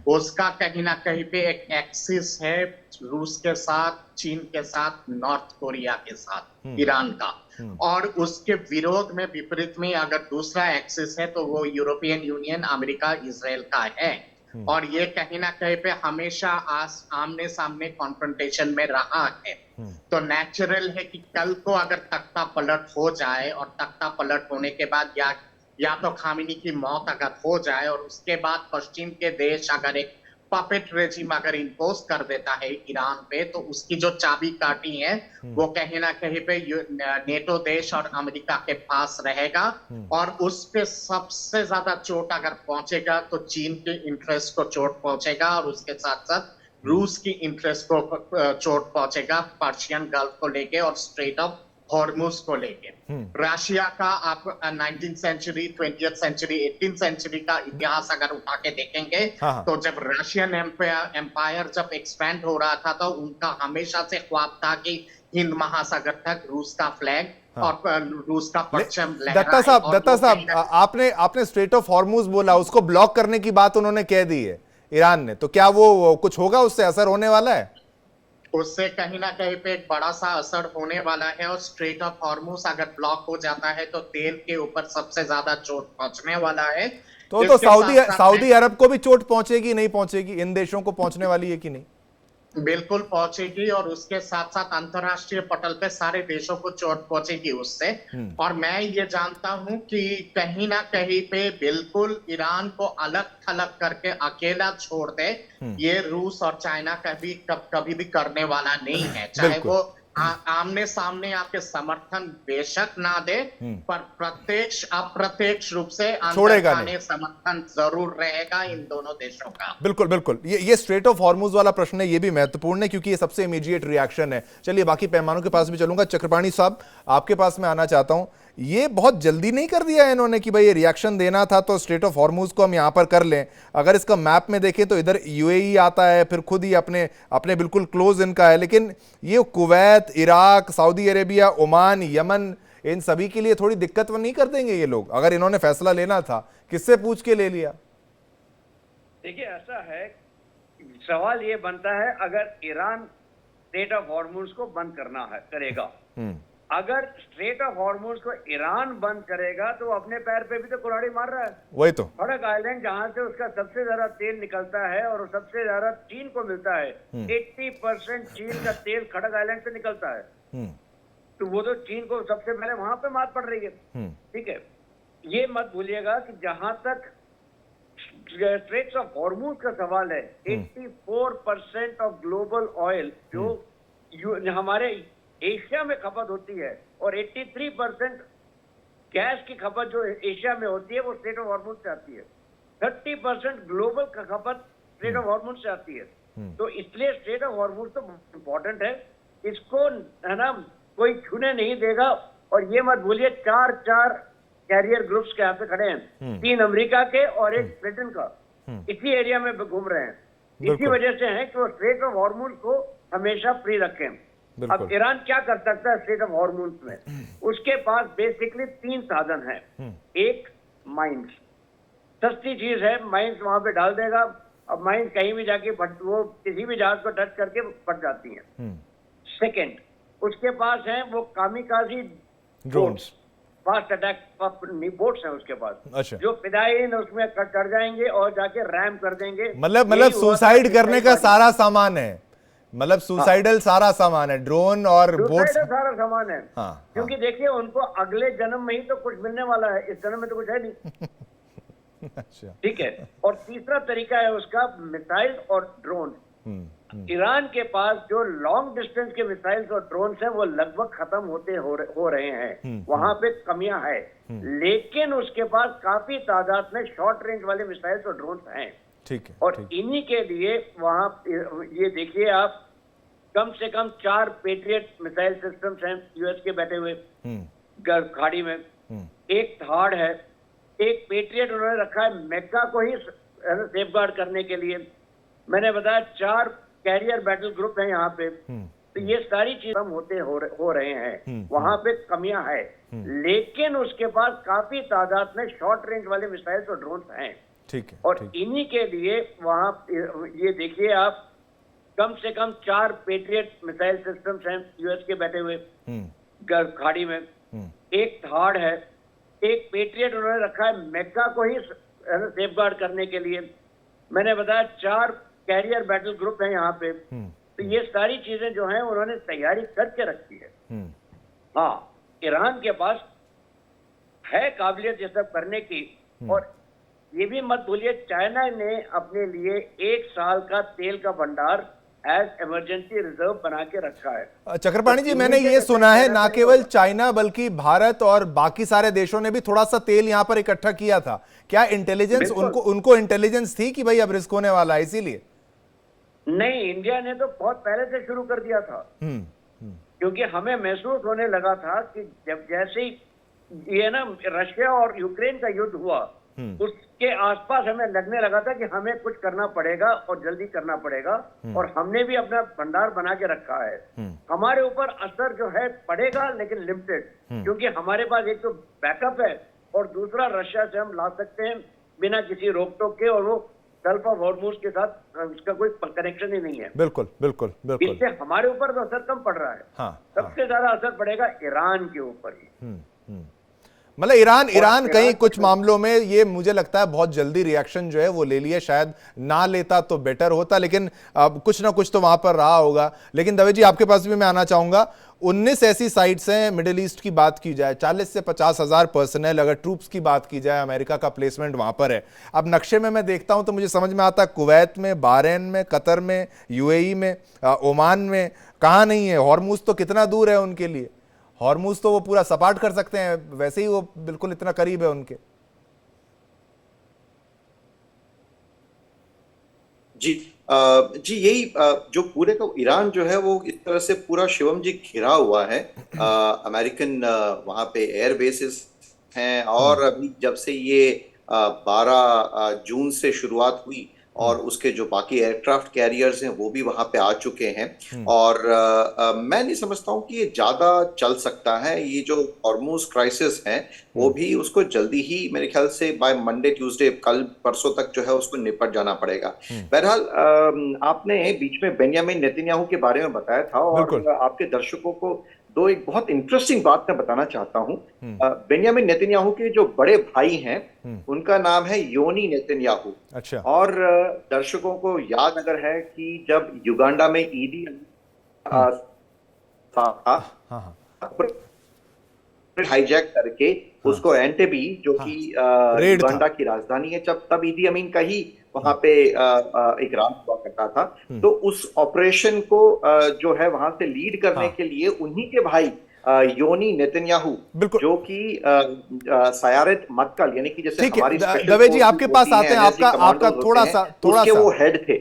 उसका कहीं ना कहीं पे एक एक्सिस है रूस के साथ, चीन के साथ, नॉर्थ कोरिया के साथ, ईरान का, और उसके विरोध में विपरीत में अगर दूसरा एक्सिस है तो वो यूरोपियन यूनियन, अमेरिका, इजराइल का है। और ये कहीं ना कहीं पे हमेशा आमने सामने कॉन्फ्रंटेशन में रहा है। तो नेचुरल है कि कल को अगर तख्ता पलट हो जाए, और तख्ता पलट होने के बाद या तो खामिनी की मौत अगर हो जाए और उसके बाद पश्चिम के देश अगर एक पपेट रेजिम अगर इम्पोज कर देता है ईरान पे, तो उसकी जो चाबी काटी है वो कहीं ना कहीं पे नेटो देश और अमेरिका के पास रहेगा, और उस पे सबसे ज्यादा चोट अगर पहुंचेगा तो चीन के इंटरेस्ट को चोट पहुंचेगा, और उसके साथ साथ रूस की इंटरेस्ट को चोट पहुंचेगा, पर्शियन गल्फ को लेके और स्ट्रेट ऑफ हॉर्मुज को लेके। रशिया का आप 19th century, 20th century, 18th century का इतिहास अगर उठा के देखेंगे तो जब रशियन एम्पायर जब एक्सपेंड हो रहा था तो उनका हमेशा से ख्वाब था कि हिंद महासागर तक रूस का फ्लैग और रूस का परचम लहराए। दत्ता साहब, आपने स्ट्रेट ऑफ हॉर्मुज बोला, उसको ब्लॉक करने की बात उन्होंने कह दी है ईरान ने, तो क्या वो कुछ होगा, उससे असर होने वाला है? उससे कहीं ना कहीं पे एक बड़ा सा असर होने वाला है, और स्ट्रेट ऑफ हॉर्मुज अगर ब्लॉक हो जाता है तो तेल के ऊपर सबसे ज्यादा चोट पहुंचने वाला है। तो सऊदी अरब को भी चोट पहुंचेगी, नहीं पहुंचेगी? इन देशों को पहुंचने वाली है कि नहीं? बिल्कुल पहुंचेगी, और उसके साथ साथ अंतरराष्ट्रीय पटल पे सारे देशों को चोट पहुंचेगी उससे। और मैं ये जानता हूं कि कहीं ना कहीं पे बिल्कुल ईरान को अलग थलग करके अकेला छोड़ दे, ये रूस और चाइना कभी भी करने वाला नहीं है। चाहे वो आमने सामने आपके समर्थन बेशक ना दे, पर प्रत्यक्ष अप्रत्यक्ष रूप से समर्थन जरूर रहेगा इन दोनों देशों का। बिल्कुल बिल्कुल, ये स्ट्रेट ऑफ हॉर्मुज वाला प्रश्न है, ये भी महत्वपूर्ण है क्योंकि ये सबसे इमीडिएट रिएक्शन है। चलिए बाकी पैमानों के पास भी चलूंगा। चक्रपाणी साहब, आपके पास मैं आना चाहता हूं, ये बहुत जल्दी नहीं कर दिया है इन्होंने कि भाई ये रिएक्शन देना था तो स्ट्रेट ऑफ हॉर्मुज को हम यहां पर कर लें? अगर इसका मैप में देखें तो इधर यूएई आता है, फिर खुद ही अपने बिल्कुल क्लोज इनका है, लेकिन ये Kuwait, Iraq, Saudi Arabia, Oman, Yemen, इन सभी के लिए थोड़ी दिक्कत नहीं कर देंगे ये लोग? अगर इन्होंने फैसला लेना था, किससे पूछ के ले लिया? देखिए ऐसा है, सवाल ये बनता है अगर ईरान स्ट्रेट ऑफ हॉर्मुज को बंद करेगा, अगर स्ट्रेट ऑफ हॉर्मुज को ईरान बंद करेगा तो अपने पैर पे भी तो कुल्हाड़ी मार रहा है। वही तो, खड़क आइलैंड जहां से उसका सबसे ज्यादा तेल निकलता है और सबसे ज्यादा चीन को मिलता है, 80% चीन का तेल खड़क आइलैंड से निकलता है, तो वो तो चीन को सबसे पहले वहां पे मात पड़ रही है। ठीक है, ये मत भूलिएगा कि जहां तक स्ट्रेट्स ऑफ हॉर्मुज का सवाल है, 84% ऑफ ग्लोबल ऑयल जो हमारे एशिया में खपत होती है, और 83% गैस की खपत जो एशिया में होती है वो स्ट्रेट ऑफ हॉर्मुज से आती है। 30% ग्लोबल का खपत स्ट्रेट ऑफ हॉर्मुज से आती है। तो इसलिए स्ट्रेट ऑफ हॉर्मुज तो इम्पोर्टेंट है, इसको है ना कोई छूने नहीं देगा। और ये मत भूलिए 4 कैरियर ग्रुप्स के यहाँ पे खड़े हैं, 3 अमेरिका के और 1 ब्रिटेन का, इसी एरिया में घूम रहे हैं। इसी वजह से है कि वो स्ट्रेट ऑफ हॉर्मुज को हमेशा फ्री रखें। अब ईरान क्या कर सकता है स्ट्रेट ऑफ हॉर्मुज में? उसके पास बेसिकली 3 साधन हैं। एक, माइंस, सस्ती चीज है, माइंस वहां पे डाल देगा, अब माइन कहीं भी जाके वो किसी भी जहाज को टच करके फट जाती हैं। सेकंड, उसके पास है वो kamikaze drones, fast attack boats हैं उसके पास। अच्छा, जो फिदायीन उसमें कर जाएंगे और जाके रैम कर देंगे। मतलब सुसाइड करने का सारा सामान है, मतलब सुसाइडल सारा सामान है, ड्रोन और बोट सारा सामान है। हाँ, क्योंकि देखिए उनको अगले जन्म में ही तो कुछ मिलने वाला है, इस जन्म में तो कुछ है नहीं। अच्छा, ठीक है। और तीसरा तरीका है उसका मिसाइल और ड्रोन। ईरान के पास जो लॉन्ग डिस्टेंस के मिसाइल्स और ड्रोन्स हैं वो लगभग खत्म हो रहे हैं, वहां पे कमियां है। लेकिन उसके पास काफी तादाद में शॉर्ट रेंज वाले मिसाइल्स और ड्रोन्स हैं। ठीक है। और इन्हीं के लिए वहां ये देखिए आप, कम से कम 4 पेट्रियट मिसाइल सिस्टम्स हैं यूएस के बैठे हुए खाड़ी में। एक थाड़ है, एक पेट्रियट उन्होंने रखा है मेक्का को ही सेफगार्ड करने के लिए। मैंने बताया 4 कैरियर बैटल ग्रुप हैं यहाँ पे। तो ये सारी चीजें हो रहे हैं, वहां पे कमियां है। लेकिन उसके पास काफी तादाद में शॉर्ट रेंज वाले मिसाइल्स और ड्रोन्स हैं। ठीक है। और इन्हीं के लिए वहां ये देखिए आप, कम से कम 4 पेट्रियट मिसाइल सिस्टम्स हैं यूएस के बैठे हुए खाड़ी में। एक थाड़ है, एक पेट्रियट उन्होंने रखा है मेक्का को ही सेफगार्ड करने के लिए। मैंने बताया 4 कैरियर बैटल ग्रुप हैं यहाँ पे। तो ये सारी चीजें जो हैं उन्होंने तैयारी करके रखी है। हाँ, ईरान के पास है काबिलियत ये सब करने की। और ये भी मत भूलिए, चाइना ने अपने लिए 1 साल का तेल का भंडार एज इमरजेंसी रिजर्व बना के रखा है। चक्रपाणी जी, मैंने ये सुना है ना केवल चाइना बल्कि भारत और बाकी सारे देशों ने भी थोड़ा सा तेल यहाँ पर इकट्ठा किया था। क्या इंटेलिजेंस उनको इंटेलिजेंस थी कि भाई अब रिस्क होने वाला है इसीलिए? नहीं, इंडिया ने तो बहुत पहले से शुरू कर दिया था। क्योंकि हमें महसूस होने लगा था कि जब जैसे ही ये ना रशिया और यूक्रेन का युद्ध हुआ, उसके आसपास हमें लगने लगा था कि हमें कुछ करना पड़ेगा और जल्दी करना पड़ेगा। और हमने भी अपना भंडार बना के रखा है। हमारे ऊपर असर जो है पड़ेगा, लेकिन लिमिटेड, क्योंकि हमारे पास एक तो बैकअप है और दूसरा रशिया से हम ला सकते हैं बिना किसी रोक टोक के। और वो गल्फ ऑफ हॉर्मुज के साथ उसका कोई कनेक्शन ही नहीं है। बिल्कुल बिल्कुल बिल्कुल। इससे हमारे ऊपर तो असर कम पड़ रहा है। हाँ, सबसे ज्यादा असर पड़ेगा ईरान के ऊपर ही। मतलब ईरान कहीं कुछ मामलों में ये मुझे लगता है बहुत जल्दी रिएक्शन जो है वो ले लिया। शायद ना लेता तो बेटर होता, लेकिन अब कुछ ना कुछ तो वहां पर रहा होगा। लेकिन दवे जी, आपके पास भी मैं आना चाहूंगा। 19 ऐसी साइट्स हैं मिडिल ईस्ट की बात की जाए, 40 से 50 हजार पर्सनल, अगर ट्रूप्स की बात की जाए, अमेरिका का प्लेसमेंट वहां पर है। अब नक्शे में मैं देखता हूं तो मुझे समझ में आता है कुवैत में, बहरीन में, कतर में, यूएई में, ओमान में, कहाँ नहीं है। हॉर्मुज तो कितना दूर है उनके लिए, हॉर्मुज तो वो पूरा सपाट कर सकते हैं, वैसे ही वो बिल्कुल इतना करीब है उनके। जी यही जो पूरे का ईरान जो है वो इस तरह से पूरा शिवम जी घिरा हुआ है। अमेरिकन वहां पे एयर बेसिस हैं और अभी जब से ये 12 जून से शुरुआत हुई और उसके जो बाकी एयरक्राफ्ट कैरियर्स हैं वो भी वहां पे आ चुके हैं। और मैं नहीं समझता हूँ कि ये ज्यादा चल सकता है। ये जो हॉर्मुज क्राइसिस है वो भी उसको जल्दी ही मेरे ख्याल से बाय मंडे ट्यूसडे, कल परसों तक जो है उसको निपट जाना पड़ेगा। बहरहाल आपने बीच में बेंजामिन नेतन्याहू के बारे में बताया था और आपके दर्शकों को दो एक बहुत इंटरेस्टिंग बात मैं बताना चाहता हूँ। बेंजामिन नेतन्याहू के जो बड़े भाई हैं उनका नाम है योनी नेतन्याहू। अच्छा। और दर्शकों को याद अगर है कि जब युगांडा में ईदी हाईजैक करके उसको एंटेबी जो कि युगांडा की राजधानी है, जब तब ईदी अमीन का ही वहां पे एक राज हुआ करता था। तो उस ऑपरेशन को जो है वहां से लीड करने के लिए उन्हीं के भाई योनी नेतन्याहू, जो कि सयारेत मक्कल यानी कि जैसे हमारी दवे जी आपके पास आते हैं, आपका थोड़ा सा वो हेड थे।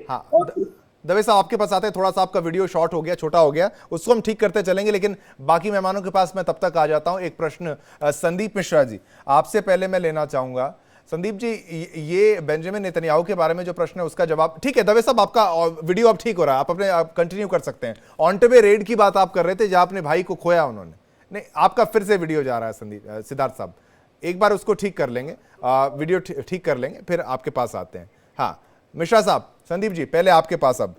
दवे साहब आपके पास आते हैं, थोड़ा सा आपका वीडियो शॉर्ट हो गया, छोटा हो गया, उसको हम ठीक करते चलेंगे। लेकिन बाकी मेहमानों के पास मैं तब तक आ जाता हूं। एक प्रश्न संदीप मिश्रा जी आपसे पहले मैं लेना चाहूंगा। संदीप जी, ये बेंजामिन नेतन्याहू के बारे में जो प्रश्न है उसका जवाब, ठीक है दवे साहब आपका वीडियो अब ठीक हो रहा है, आप कंटिन्यू कर सकते हैं। ऑनटेबे रेड की बात आप कर रहे थे जहां अपने भाई को खोया उन्होंने, नहीं आपका फिर से वीडियो जा रहा है सिद्धार्थ साहब, एक बार उसको ठीक कर लेंगे, वीडियो ठीक कर लेंगे, फिर आपके पास आते हैं। हाँ मिश्रा साहब, संदीप जी पहले आपके पास अब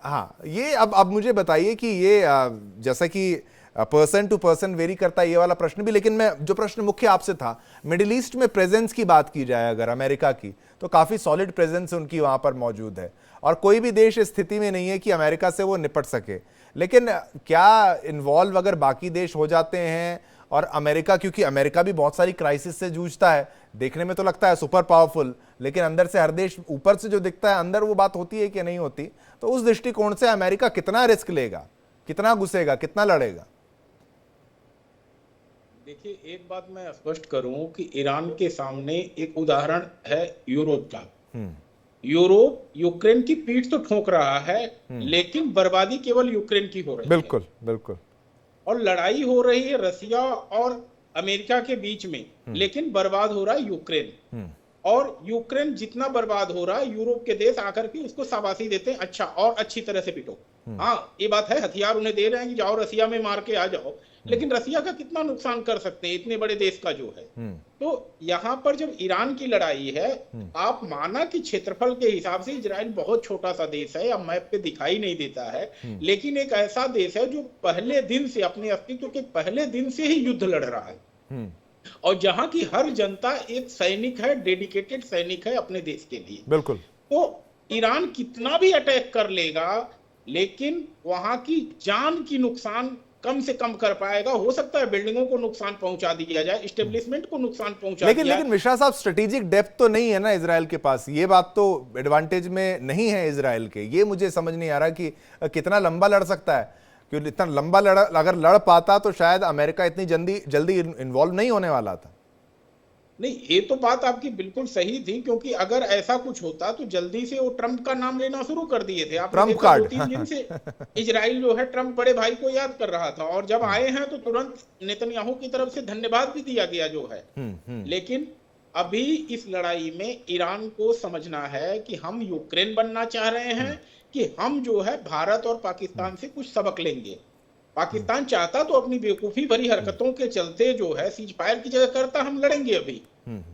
हाँ, ये अब मुझे बताइए कि ये जैसा कि पर्सन टू पर्सन वेरी करता है ये वाला प्रश्न भी, लेकिन मैं जो प्रश्न मुख्य आपसे था, मिडिल ईस्ट में प्रेजेंस की बात की जाए अगर अमेरिका की, तो काफी सॉलिड प्रेजेंस उनकी वहां पर मौजूद है और कोई भी देश इस स्थिति में नहीं है कि अमेरिका से वो निपट सके। लेकिन क्या इन्वॉल्व अगर बाकी देश हो जाते हैं और अमेरिका, क्योंकि अमेरिका भी बहुत सारी क्राइसिस से जूझता है, देखने में तो लगता है सुपर पावरफुल, लेकिन अंदर से हर देश ऊपर से जो दिखता है अंदर वो बात होती है कि नहीं होती, तो उस दृष्टिकोण से अमेरिका कितना रिस्क लेगा, कितना घुसेगा, कितना लड़ेगा? देखिए, एक बात मैं स्पष्ट करूं कि ईरान के सामने एक उदाहरण है यूरोप का। यूरोप यूक्रेन की पीठ तो ठोक रहा है, लेकिन बर्बादी केवल यूक्रेन की हो रही है। बिल्कुल बिल्कुल। और लड़ाई हो रही है रसिया और अमेरिका के बीच में, लेकिन बर्बाद हो रहा है यूक्रेन। और यूक्रेन जितना बर्बाद हो रहा है, यूरोप के देश आकर के उसको शाबाशी देते हैं, अच्छा और अच्छी तरह से पिटो। हाँ, ये बात है, हथियार उन्हें दे रहे हैं कि जाओ रसिया में मार के आ जाओ, लेकिन रसिया का कितना नुकसान कर सकते हैं इतने बड़े देश का जो है। तो यहाँ पर जब ईरान की लड़ाई है, आप माना कि क्षेत्रफल के हिसाब से इजराइल बहुत छोटा सा देश है या मैप पे दिखाई नहीं देता है, लेकिन एक ऐसा देश है जो पहले दिन से, अपने अस्तित्व के पहले दिन से ही युद्ध लड़ रहा है और जहां की हर जनता एक सैनिक है, डेडिकेटेड सैनिक है अपने देश के लिए। बिल्कुल। तो ईरान कितना भी अटैक कर लेगा, लेकिन वहां की जान की नुकसान कम से कम कर पाएगा। हो सकता है बिल्डिंगों को नुकसान पहुंचा दिया जाए, एस्टेब्लिशमेंट को नुकसान पहुंचा दिया जाए। लेकिन मिश्रा साहब, स्ट्रेटेजिक डेप्थ तो नहीं है ना इजराइल के पास, ये बात तो एडवांटेज में नहीं है इजराइल के। ये मुझे समझ नहीं आ रहा कि कितना लंबा लड़ सकता है, क्योंकि इतना लंबा अगर लड़ पाता तो शायद अमेरिका इतनी जल्दी इन्वॉल्व नहीं होने वाला था। नहीं, ये तो बात आपकी बिल्कुल सही थी, क्योंकि अगर ऐसा कुछ होता तो जल्दी से वो ट्रंप का नाम लेना शुरू कर दिए थे। आपने ट्रंप देखा, कार्ड 2-3 दिन से इजराइल जो है ट्रंप बड़े भाई को याद कर रहा था, और जब आए हैं तो तुरंत नेतन्याहू की तरफ से धन्यवाद भी दिया गया जो है। लेकिन अभी इस लड़ाई में ईरान को समझना है कि हम यूक्रेन बनना चाह रहे हैं कि हम जो है भारत और पाकिस्तान से कुछ सबक लेंगे। पाकिस्तान चाहता तो अपनी बेवकूफी भरी हरकतों के चलते जो है सीज फायर की जगह करता, हम लड़ेंगे अभी।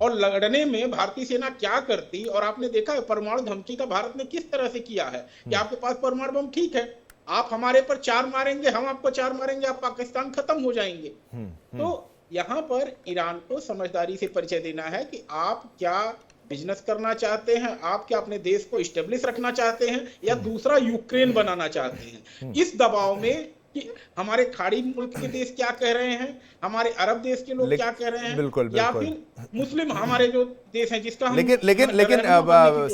और लड़ने में भारतीय सेना क्या करती, और आपने देखा है परमाणु धमकी का भारत ने किस तरह से किया है कि आपके पास परमाणु बम ठीक है, आप हमारे पर 4 मारेंगे, हम आपको 4 मारेंगे, आप पाकिस्तान खत्म हो जाएंगे। तो यहाँ पर ईरान को समझदारी से परिचय देना है कि आप क्या बिजनेस करना चाहते हैं, आप क्या अपने देश को स्टेब्लिश रखना चाहते हैं या दूसरा यूक्रेन बनाना चाहते हैं। इस दबाव में कि हमारे खाड़ी मुल्क के देश क्या कह रहे हैं, हमारे अरब देश के लोग क्या कह रहे हैं, बिल्कुल, या बिल्कुल। फिर मुस्लिम हमारे जो देश हैं जिसका हम लेकिन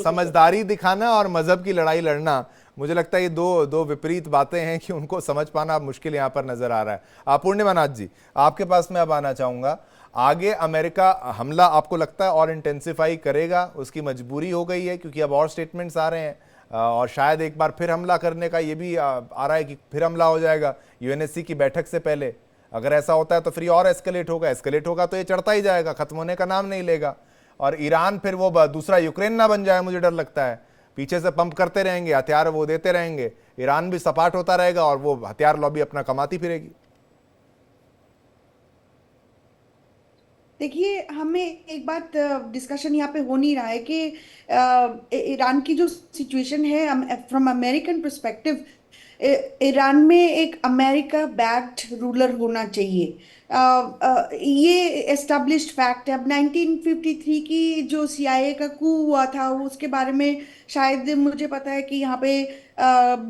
समझदारी दिखाना और मजहब की लड़ाई लड़ना, मुझे लगता है ये दो विपरीत बातें हैं कि उनको समझ पाना अब मुश्किल यहाँ पर नजर आ रहा है। पूर्णिमा नाथ जी, आपके पास मैं अब आना चाहूंगा। आगे अमेरिका हमला आपको लगता है और इंटेंसिफाई करेगा, उसकी मजबूरी हो गई है क्योंकि अब और स्टेटमेंट्स आ रहे हैं और शायद एक बार फिर हमला करने का ये भी आ रहा है कि फिर हमला हो जाएगा यूएनएससी की बैठक से पहले। अगर ऐसा होता है तो फिर और एस्केलेट होगा तो ये चढ़ता ही जाएगा, खत्म होने का नाम नहीं लेगा। और ईरान फिर वो दूसरा यूक्रेन ना बन जाए, मुझे डर लगता है। पीछे से पंप करते रहेंगे, हथियार वो देते रहेंगे, ईरान भी सपाट होता रहेगा और वो हथियार लॉबी अपना कमाती फिरेगी। देखिए, हमें एक बात डिस्कशन यहाँ पे हो नहीं रहा है कि ईरान की जो सिचुएशन है फ्रॉम अमेरिकन पर्सपेक्टिव, ईरान में एक अमेरिका बैक्ड रूलर होना चाहिए। ये एस्टेब्लिश्ड फैक्ट है। अब 1953 की जो CIA का कू हुआ था उसके बारे में शायद मुझे पता है कि यहाँ पे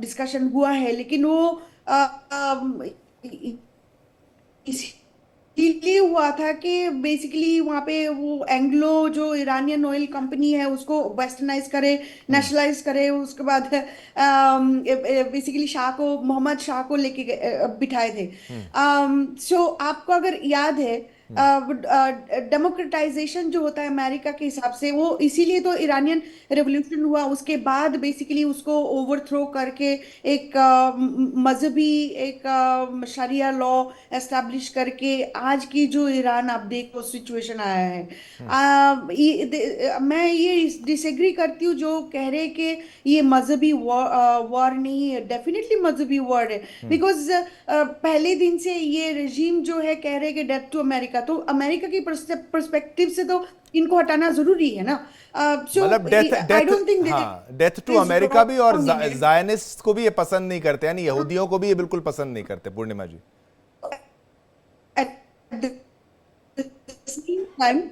डिस्कशन हुआ है, लेकिन वो इसीलिए हुआ था कि बेसिकली वहाँ पे वो एंग्लो जो ईरानियन ऑयल कंपनी है उसको वेस्टर्नाइज करे, नेशनलाइज करे, उसके बाद बेसिकली मोहम्मद शाह को लेके बिठाए थे। सो आपको अगर याद है, डेमोक्रेटाइजेशन जो होता है अमेरिका के हिसाब से, वो इसीलिए तो ईरानियन रेवोल्यूशन हुआ, उसके बाद बेसिकली उसको ओवरथ्रो करके एक मजहबी एक शरिया लॉ एस्टैब्लिश करके आज की जो ईरान आप देखो सिचुएशन आया है। मैं ये डिसएग्री करती हूँ जो कह रहे कि ये मजहबी वॉर नहीं है। डेफिनेटली मजहबी वॉर है, बिकॉज पहले दिन से ये रेजीम जो है कह रहे कि डेथ टू अमेरिका, अमेरिका, तो अमेरिका की पर्सपेक्टिव से तो इनको हटाना जरूरी है ना। सो मतलब I don't think death to America भी और जायनिस्ट को भी ये पसंद नहीं करते, यानी यहूदियों को भी ये बिल्कुल पसंद नहीं करते। पूर्णिमा जी, टाइम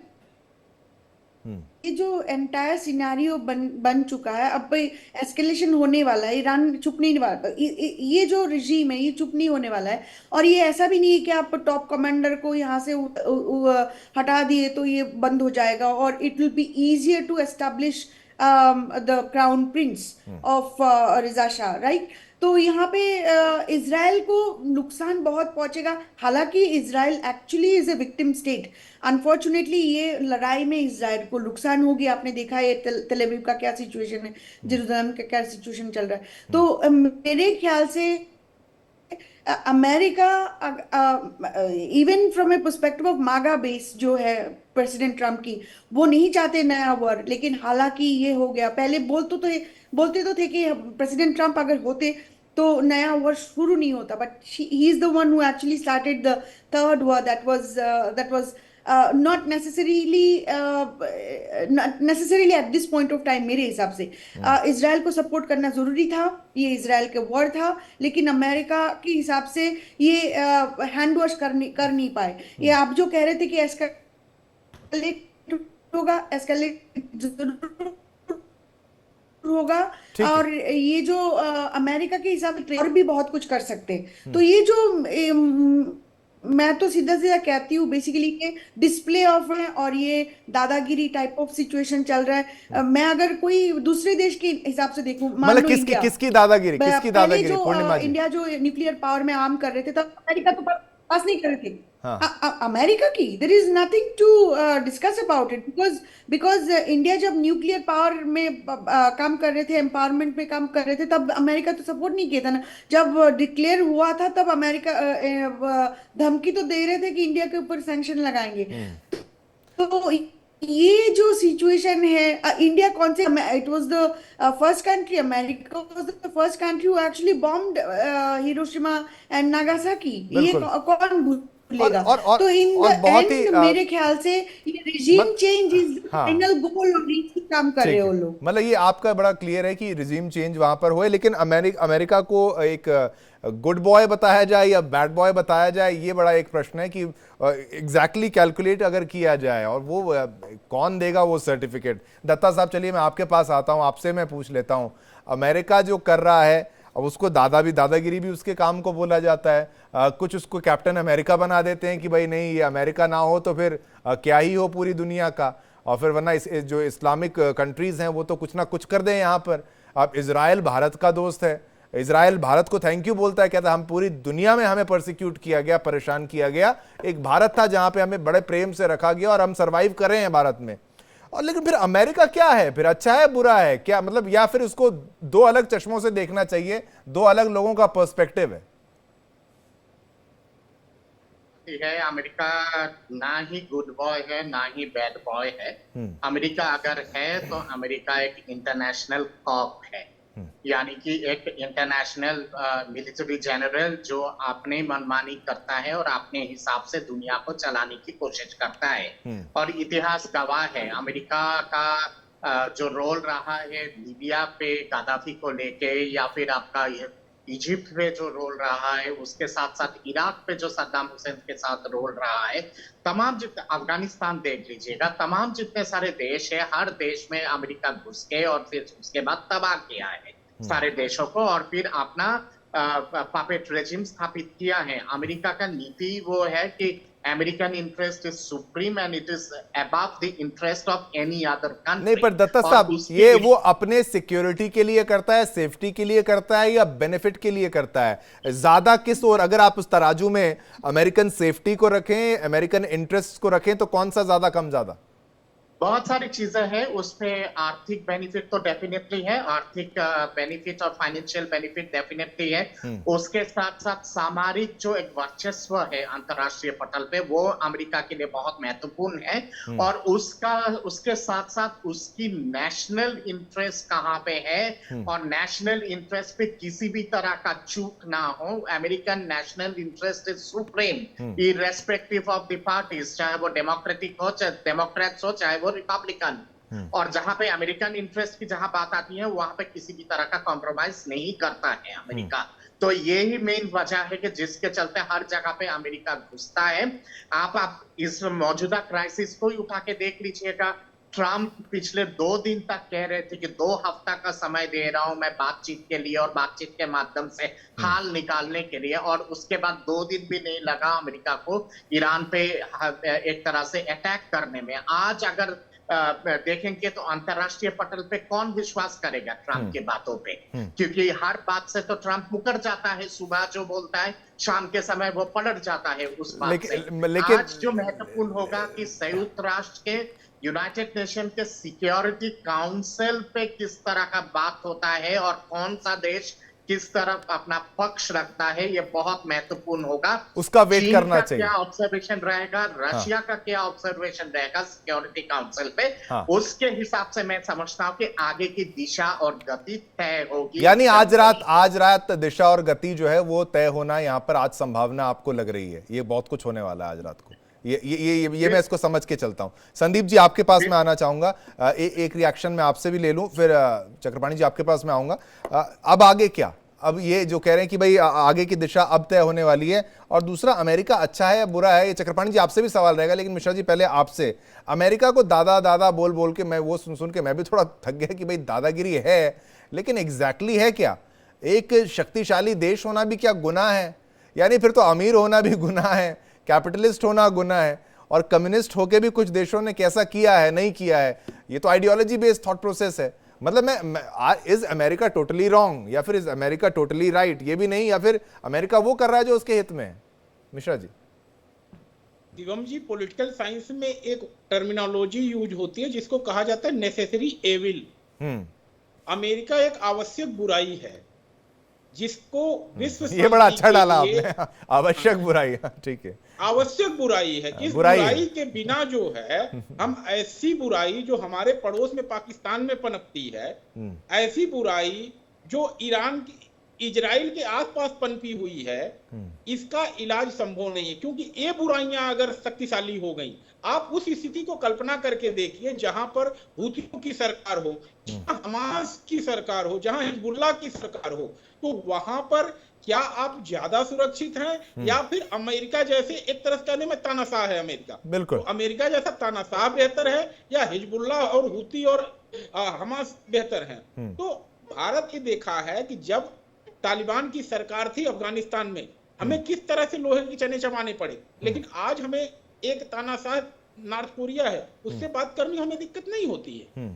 ये जो एंटायर सिनेरियो बन चुका है, अब एस्केलेशन होने वाला है, ईरान चुप नहीं वाला, ये जो रिजीम है ये चुप नहीं होने वाला है। और ये ऐसा भी नहीं है कि आप टॉप कमांडर को यहाँ से हटा दिए तो ये बंद हो जाएगा, और it will be easier to establish the crown prince of Reza Shah, right. तो यहाँ पे इजराइल को नुकसान बहुत पहुंचेगा। हालांकि Israel actually is a victim state, unfortunately ये लड़ाई में इजराइल को नुकसान होगी। आपने देखा है तेल अवीव का क्या सिचुएशन है, जेरूसलम का क्या सिचुएशन चल रहा है। तो मेरे ख्याल से America, even from A perspective of मागा बेस जो है प्रेसिडेंट ट्रम्प की, वो नहीं चाहते नया वॉर। लेकिन हालांकि ये हो गया, पहले बोलते तो थे कि प्रेसिडेंट ट्रम्प अगर होते तो नया वॉर शुरू नहीं होता, but he is the one who actually started the third war that was not necessarily at this point of time। मेरे हिसाब से इजराइल को सपोर्ट करना जरूरी था, ये इजराइल के वॉर था, लेकिन अमेरिका के हिसाब से ये हैंड वॉश कर नहीं पाए। ये आप जो कह रहे थे कि एस्केलेट होगा, और ये जो अमेरिका के हिसाब से और भी बहुत कुछ कर सकते हैं। तो ये जो मैं तो सीधा सीधा कहती हूँ बेसिकली ये डिस्प्ले ऑफ है, और ये दादागिरी टाइप ऑफ सिचुएशन चल रहा है। मैं अगर कोई दूसरे देश के हिसाब से देखूं, मतलब किसकी दादागिरी पूर्णिमा जी? इंडिया जो न्यूक्लियर पावर में आर्म कर रहे थे, तब अमेरिका तो पास नहीं कर रहे थे। हाँ। अमेरिका की there is nothing to discuss about it, because India जब न्यूक्लियर पावर में काम कर रहे थे, एम्पावरमेंट में काम कर रहे थे, तब अमेरिका तो सपोर्ट नहीं किया था ना। जब डिक्लेयर हुआ था तब अमेरिका धमकी तो दे रहे थे कि इंडिया के ऊपर सैंक्शन लगाएंगे। तो ये जो सिचुएशन है, इंडिया कौन से, it was the first country, America was the first country who actually bombed Hiroshima and Nagasaki. ये कौन भूलेगा? तो इन द एंड मेरे ख्याल से ये regime change is final goal, और इसी काम कर रहे हो लोग। मतलब ये आपका बड़ा क्लियर है कि रिजीम चेंज वहां पर होए, लेकिन अमेरिका को एक गुड बॉय बताया जाए या बैड बॉय बताया जाए, ये बड़ा एक प्रश्न है कि एग्जैक्टली कैलकुलेट अगर किया जाए, और वो कौन देगा वो सर्टिफिकेट। दत्ता साहब, चलिए मैं आपके पास आता हूं, आपसे मैं पूछ लेता हूं, अमेरिका जो कर रहा है, अब उसको दादागिरी भी उसके काम को बोला जाता है। कुछ उसको कैप्टन अमेरिका बना देते हैं कि भाई नहीं, ये अमेरिका ना हो तो फिर क्या ही हो पूरी दुनिया का, और फिर वरना जो इस्लामिक कंट्रीज हैं वो तो कुछ ना कुछ कर दें यहाँ पर। अब इजराइल भारत का दोस्त है, इजराइल भारत को थैंक यू बोलता है, कहता है हम पूरी दुनिया में हमें परसिक्यूट किया गया, परेशान किया गया, एक भारत था जहां पे हमें बड़े प्रेम से रखा गया और हम सरवाइव कर रहे हैं भारत में। और लेकिन फिर अमेरिका क्या है, फिर अच्छा है बुरा है क्या, मतलब, या फिर उसको दो अलग चश्मों से देखना चाहिए, दो अलग लोगों का पर्सपेक्टिव है? अमेरिका ना ही गुड बॉय है ना ही बैड बॉय है। अमेरिका अगर है तो अमेरिका एक इंटरनेशनल कॉप है, यानी कि एक इंटरनेशनल मिलिट्री जनरल जो अपने मनमानी करता है और अपने हिसाब से दुनिया को चलाने की कोशिश करता है। और इतिहास गवाह है अमेरिका का जो रोल रहा है लीबिया पे गद्दाफी को लेके, या फिर आपका इजिप्ट पे जो रोल रहा है, उसके साथ साथ इराक पे जो सद्दाम हुसैन के साथ रोल रहा है, तमाम जितने, अफगानिस्तान देख लीजिएगा, तमाम जितने सारे देश है, हर देश में अमेरिका घुस के और फिर उसके बाद तबाह किया है सारे देशों को, और फिर अपना पपेट रेजिम स्थापित किया है। अमेरिका का नीति वो है कि American interest is supreme and it is above the interest of any other country. नहीं, पर दत्ता साहब, ये वो अपने सिक्योरिटी के लिए करता है, सेफ्टी के लिए करता है, या बेनिफिट के लिए करता है? ज्यादा किस ओर, अगर आप उस तराजू में अमेरिकन सेफ्टी को रखें, अमेरिकन इंटरेस्ट को रखें, तो कौन सा ज्यादा कम ज्यादा? बहुत सारी चीजें हैं उसमें। आर्थिक बेनिफिट तो डेफिनेटली है, आर्थिक बेनिफिट और फाइनेंशियल बेनिफिट डेफिनेटली है। उसके साथ साथ सामरिक जो एक वर्चस्व है अंतरराष्ट्रीय पटल पे, वो अमेरिका के लिए बहुत महत्वपूर्ण है। और उसके साथ साथ उसकी नेशनल इंटरेस्ट कहाँ पे है, और नेशनल इंटरेस्ट पे किसी भी तरह का चूक ना हो। American national interest is supreme irrespective of the parties, चाहे वो डेमोक्रेटिक हो, चाहे डेमोक्रेट्स हो, चाहे वो रिपब्लिकन। और जहां पे अमेरिकन इंटरेस्ट की जहां बात आती है, वहां पे किसी भी तरह का कॉम्प्रोमाइज नहीं करता है अमेरिका। तो यही मेन वजह है कि जिसके चलते हर जगह पे अमेरिका घुसता है। आप इस मौजूदा क्राइसिस को ही उठा के देख लीजिएगा। ट्रम्प पिछले 2 दिन तक कह रहे थे कि 2 हफ्ता का समय दे रहा हूं मैं बातचीत के लिए और बातचीत के माध्यम से हाल निकालने के लिए, और उसके बाद 2 दिन भी नहीं लगा अमेरिका को ईरान पे एक तरह से अटैक करने में। आज अगर देखेंगे तो अंतरराष्ट्रीय पटल पे कौन विश्वास करेगा ट्रम्प की बातों पे, क्योंकि हर बात से तो ट्रम्प मुकर जाता है। सुबह जो बोलता है शाम के समय वो पलट जाता है उस बात से। लेकिन आज जो महत्वपूर्ण होगा कि संयुक्त राष्ट्र के, यूनाइटेड नेशन के सिक्योरिटी काउंसिल पे किस तरह का बात होता है और कौन सा देश किस तरफ अपना पक्ष रखता है, ये बहुत महत्वपूर्ण होगा। उसका वेट करना चाहिए। क्या ऑब्जर्वेशन रहेगा, रशिया का क्या ऑब्जर्वेशन रहेगा सिक्योरिटी काउंसिल पे, उसके हिसाब से मैं समझता हूँ कि आगे की दिशा और गति तय होगी। यानी आज रात दिशा और गति जो है वो तय होना यहाँ पर आज संभावना आपको लग रही है। ये बहुत कुछ होने वाला है आज रात को। ये मैं इसको समझ के चलता हूं। संदीप जी आपके पास मैं आना चाहूंगा, एक रिएक्शन मैं आपसे भी ले लूं, फिर चक्रपाणी जी आपके पास मैं आऊंगा। अब आगे क्या? अब ये जो कह रहे हैं कि भाई आगे की दिशा अब तय होने वाली है, और दूसरा अमेरिका अच्छा है या बुरा है, ये चक्रपाणी जी आपसे भी सवाल रहेगा, लेकिन मिश्रा जी पहले आपसे। अमेरिका को दादा दादा बोल बोल के मैं वो सुन के मैं भी थोड़ा थक गया कि भाई दादागिरी है, लेकिन एग्जैक्टली है क्या? एक शक्तिशाली देश होना भी क्या गुनाह है? यानी फिर तो अमीर होना भी गुनाह है, कैपिटलिस्ट होना गुनाह है, और कम्युनिस्ट होके भी कुछ देशों ने कैसा किया है नहीं किया है। ये तो आइडियोलॉजी बेस्ड थॉट प्रोसेस है। मतलब इज अमेरिका टोटली रॉन्ग या फिर इज अमेरिका टोटली राइट, ये भी नहीं, या फिर अमेरिका वो कर रहा है जो उसके हित में है? मिश्रा जी। दिगम जी, पॉलिटिकल साइंस में एक टर्मिनोलॉजी यूज होती है जिसको कहा जाता है नेसेसरी एविल। अमेरिका एक आवश्यक बुराई है जिसको विश्व, ये बड़ा अच्छा डाला आपने, आवश्यक बुराई। ठीक है, आवश्यक बुराई है। इस बुराई के बिना जो है, हम ऐसी बुराई जो हमारे पड़ोस में पाकिस्तान में पनपती है, ऐसी बुराई जो ईरान की, इजराइल के आसपास पनपी हुई है, इसका इलाज संभव नहीं है। क्योंकि ये बुराइयां अगर शक्तिशाली हो गई, आप उस स्थिति को कल्पना करके देखिए जहां पर हूथियों की सरकार हो, जहां हमास की सरकार हो, जहां हिजबुल्लाह की सरकार हो, तो वहां पर क्या आप ज्यादा सुरक्षित हैं या फिर अमेरिका जैसे, एक तरह से कहने में तानाशाह है अमेरिका, बिल्कुल, तो अमेरिका जैसा तानाशाह बेहतर है या हिजबुल्लाह और हूथी और हमास बेहतर हैं? तो भारत ये देखा है कि जब तालिबान की सरकार थी अफगानिस्तान में, हमें किस तरह से लोहे के चने चबाने पड़े, लेकिन आज हमें एक तानाशाह नॉर्थ कोरिया है, उससे बात करनी हमें दिक्कत नहीं होती है।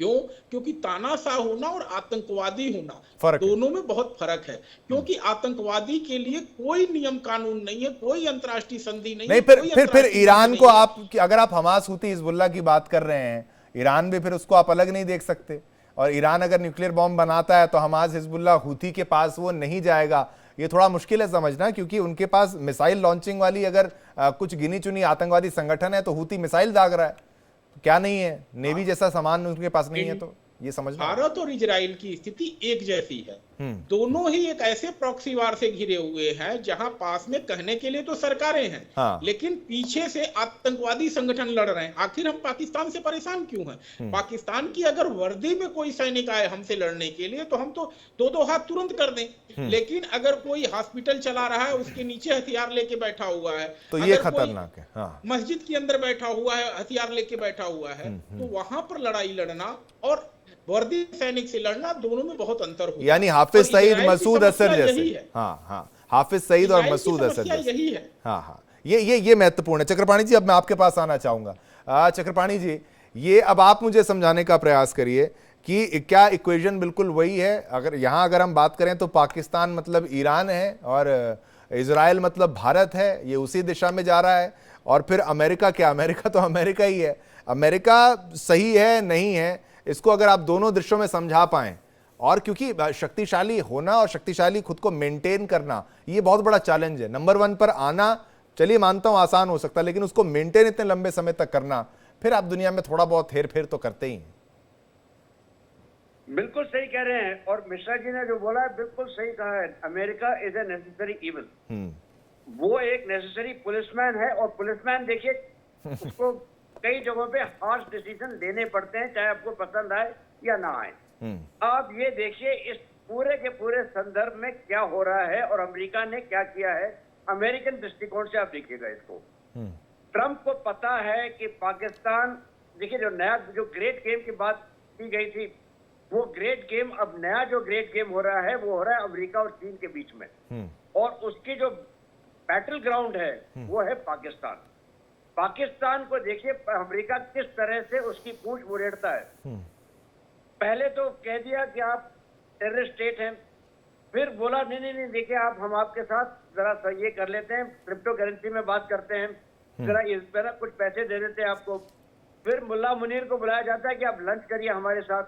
क्यों? क्योंकि तानाशाह होना और आतंकवादी होना दोनों में बहुत फर्क है। क्योंकि आतंकवादी के लिए कोई नियम कानून नहीं है, कोई अंतर्राष्ट्रीय संधि नहीं है। फिर ईरान को आप, अगर आप हमास हूती हिजबुल्लाह की बात कर रहे हैं, ईरान भी फिर उसको आप अलग नहीं देख सकते। और ईरान अगर न्यूक्लियर बॉम्ब बनाता है तो हमास हिजबुल्लाह हूती के पास वो नहीं जाएगा। ये थोड़ा मुश्किल है समझना, क्योंकि उनके पास मिसाइल लॉन्चिंग वाली अगर कुछ गिनी चुनी आतंकवादी संगठन है तो हूती मिसाइल दाग रहा है, क्या नहीं है? नेवी जैसा सामान उनके पास नहीं है, तो ये समझना। भारत और इजराइल की स्थिति एक जैसी है। दोनों ही एक ऐसे प्रॉक्सी वार से घिरे हुए हैं जहां पास में कहने के लिए तो सरकारें हैं, लेकिन पीछे से आतंकवादी संगठन लड़ रहे हैं। आखिर हम पाकिस्तान से परेशान क्यों हैं? पाकिस्तान की अगर वर्दी में कोई सैनिक आए हमसे लड़ने के लिए तो हम तो दो हाथ तुरंत कर दें, लेकिन अगर कोई हॉस्पिटल चला रहा है, उसके नीचे हथियार लेके बैठा हुआ है, तो ये खतरनाक है। मस्जिद के अंदर बैठा हुआ है, हथियार लेके बैठा हुआ है, तो वहां पर लड़ाई लड़ना और वर्दी सैनिक से लड़ना, दोनों में बहुत अंतर होता है। यानी हाफिज सईद, मसूद अजहर जैसे। हाफिज सईद और मसूद अजहर जैसे। यही है। ये महत्वपूर्ण है। चक्रपाणी जी, अब मैं आपके पास आना चाहूंगा। चक्रपाणी जी, ये अब आप मुझे समझाने का प्रयास करिए कि क्या इक्वेशन बिल्कुल वही है? अगर हम बात करें तो पाकिस्तान मतलब ईरान है और इजराइल मतलब भारत है, ये उसी दिशा में जा रहा है। और फिर अमेरिका क्या? अमेरिका तो अमेरिका ही है। अमेरिका सही है नहीं है, इसको अगर आप दोनों दृश्यों में समझा पाएं, और क्योंकि शक्तिशाली होना और शक्तिशाली खुद को मेंटेन करना ये बहुत बड़ा चैलेंज है। नंबर 1 पर आना चलिए मानता हूं आसान हो सकता है, लेकिन उसको मेंटेन इतने लंबे समय तक करना, फिर आप दुनिया में थोड़ा बहुत हेर फेर तो करते ही हैं। बिल्कुल सही कह रहे हैं, और मिश्रा जी ने जो बोला है बिल्कुल सही कहा है। America is a necessary evil. वो एक नेसेसरी पुलिसमैन है, और पुलिसमैन देखिए उसको कई जगहों पे हार्श डिसीजन लेने पड़ते हैं, चाहे आपको पसंद आए या ना आए। आप ये देखिए इस पूरे के पूरे संदर्भ में क्या हो रहा है और अमेरिका ने क्या किया है। अमेरिकन दृष्टिकोण से आप देखिएगा इसको। ट्रंप को पता है कि पाकिस्तान, देखिए जो नया जो ग्रेट गेम की बात की गई थी, वो ग्रेट गेम, अब नया जो ग्रेट गेम हो रहा है वो हो रहा है अमेरिका और चीन के बीच में, और उसकी जो बैटल ग्राउंड है वो है पाकिस्तान। पाकिस्तान को देखिए अमेरिका किस तरह से उसकी पूंछ उड़ेड़ता है। पहले तो कह दिया कि आप टेररिस्ट स्टेट हैं, फिर बोला नहीं नहीं नहीं देखिए आप, हम आपके साथ जरा ये कर लेते हैं, क्रिप्टो करेंसी में बात करते हैं, जरा इस तरह कुछ पैसे दे देते हैं आपको। फिर मुल्ला मुनीर को बुलाया जाता है कि आप लंच करिए हमारे साथ,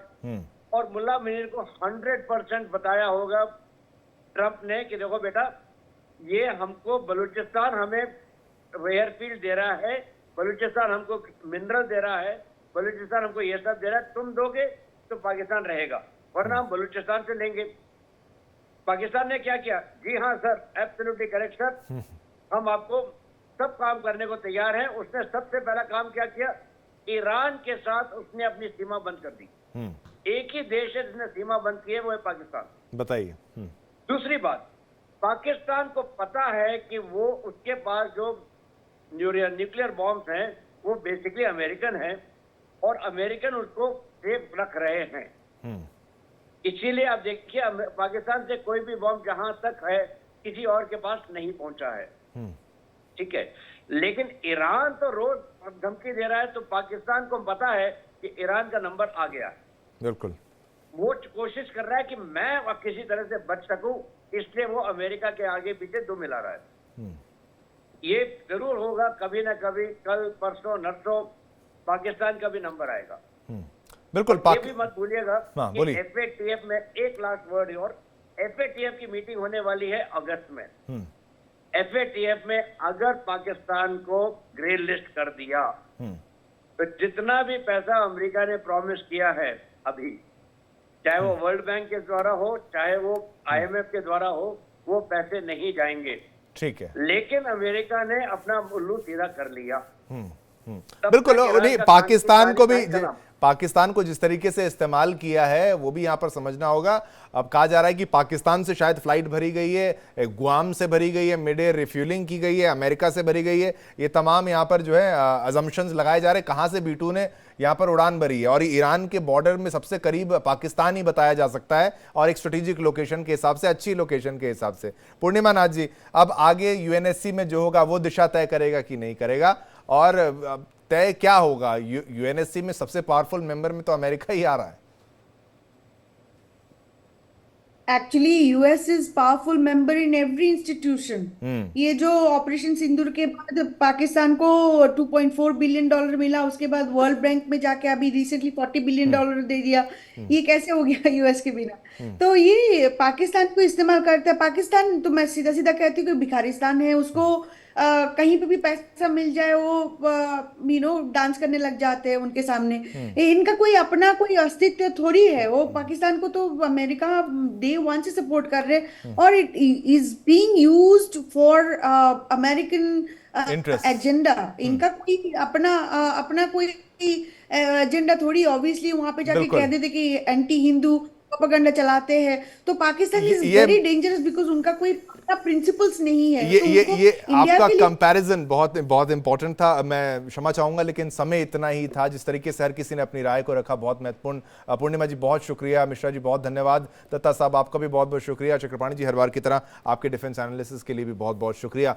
और मुल्ला मुनीर को 100% बताया होगा ट्रंप ने कि देखो बेटा, ये हमको बलूचिस्तान हमें एयरफील्ड दे रहा है, बलूचिस्तान हमको मिनरल दे रहा है, बलूचिस्तान हमको ये सब दे रहा है, तुम दोगे तो पाकिस्तान रहेगा, वरना हम बलूचिस्तान से लेंगे। पाकिस्तान ने क्या किया? जी हाँ सर, एब्सोल्युटली करेक्ट सर, हम आपको सब काम करने को तैयार हैं। उसने सबसे पहला काम क्या किया? ईरान के साथ उसने अपनी सीमा बंद कर दी। एक ही देश है जिसने सीमा बंद की है, वो है पाकिस्तान। बताइए। दूसरी बात, पाकिस्तान को पता है कि वो उसके पास जो न्यूक्लियर बॉम्ब्स हैं वो बेसिकली अमेरिकन हैं, और अमेरिकन उसको सेफ रख रहे हैं। इसीलिए आप देखिए पाकिस्तान से कोई भी बॉम्ब जहां तक है किसी और के पास नहीं पहुंचा है, ठीक है। लेकिन ईरान तो रोज धमकी दे रहा है, तो पाकिस्तान को पता है कि ईरान का नंबर आ गया। बिल्कुल, वो कोशिश कर रहा है कि मैं अब किसी तरह से बच सकूं, इसलिए वो अमेरिका के आगे पीछे दो मिला रहा है। ये जरूर होगा कभी ना कभी, कल परसों नरसों पाकिस्तान का भी नंबर आएगा। बिल्कुल। ये भी मत भूलिएगा हाँ, कि FATF में एक लास्ट वर्ड, और FATF की मीटिंग होने वाली है अगस्त में। FATF में अगर पाकिस्तान को ग्रे लिस्ट कर दिया तो जितना भी पैसा अमेरिका ने प्रॉमिस किया है अभी, चाहे वो वर्ल्ड बैंक के द्वारा हो, चाहे वो IMF के द्वारा हो, वो पैसे नहीं जाएंगे। ठीक है, लेकिन अमेरिका ने अपना उल्लू सीधा कर लिया। बिल्कुल। नहीं, पाकिस्तान को जिस तरीके से इस्तेमाल किया है वो भी यहाँ पर समझना होगा। अब कहा जा रहा है कि पाकिस्तान से शायद फ्लाइट भरी गई है, गुआम से भरी गई है, मिड एयर रिफ्यूलिंग की गई है, अमेरिका से भरी गई है। ये तमाम यहाँ पर जो है अजम्पशंस लगाए जा रहे हैं, कहाँ से B-2 ने यहाँ पर उड़ान भरी है। और ईरान के बॉर्डर में सबसे करीब पाकिस्तान ही बताया जा सकता है, और एक स्ट्रेटेजिक लोकेशन के हिसाब से, अच्छी लोकेशन के हिसाब से। पूर्णिमा नाथ जी, अब आगे UNSC में जो होगा वो दिशा तय करेगा कि नहीं करेगा, और तय क्या होगा? UNSC में सबसे पावरफुल मेंबर में तो अमेरिका ही आ रहा है। Actually US is powerful member in every institution. ये जो ऑपरेशन सिंदूर के बाद पाकिस्तान को $2.4 बिलियन मिला, उसके बाद वर्ल्ड बैंक में जाके अभी रिसेंटली $40 बिलियन दे दिया, ये कैसे हो गया US के बिना? तो ये पाकिस्तान को इस्तेमाल करता है। पाकिस्तान तो मैं सीधा सीधा कहती हूँ कि भिखारिस्तान है, उसको कहीं पे भी पैसा मिल जाए वो डांस करने लग जाते हैं उनके सामने। इनका कोई अपना कोई अस्तित्व थोड़ी है। वो पाकिस्तान को तो अमेरिका डे 1 से सपोर्ट कर रहे हैं, और it is being used for American agenda. इनका कोई अपना कोई एजेंडा थोड़ी। ऑब्वियसली वहां पे जाके कह देते कि एंटी हिंदू प्रोपेगेंडा चलाते हैं, तो Pakistan is very dangerous because उनका कोई प्रिंसिपल्स नहीं है। ये आपका कंपैरिजन बहुत इंपॉर्टेंट था। मैं क्षमा चाहूंगा लेकिन समय इतना ही था। जिस तरीके से हर किसी ने अपनी राय को रखा, बहुत महत्वपूर्ण। पूर्णिमा जी बहुत शुक्रिया, मिश्रा जी बहुत धन्यवाद, दत्ता साहब आपका भी बहुत बहुत शुक्रिया, चक्रपाणी जी हर बार की तरह आपके डिफेंस एनालिसिस के लिए भी बहुत बहुत शुक्रिया।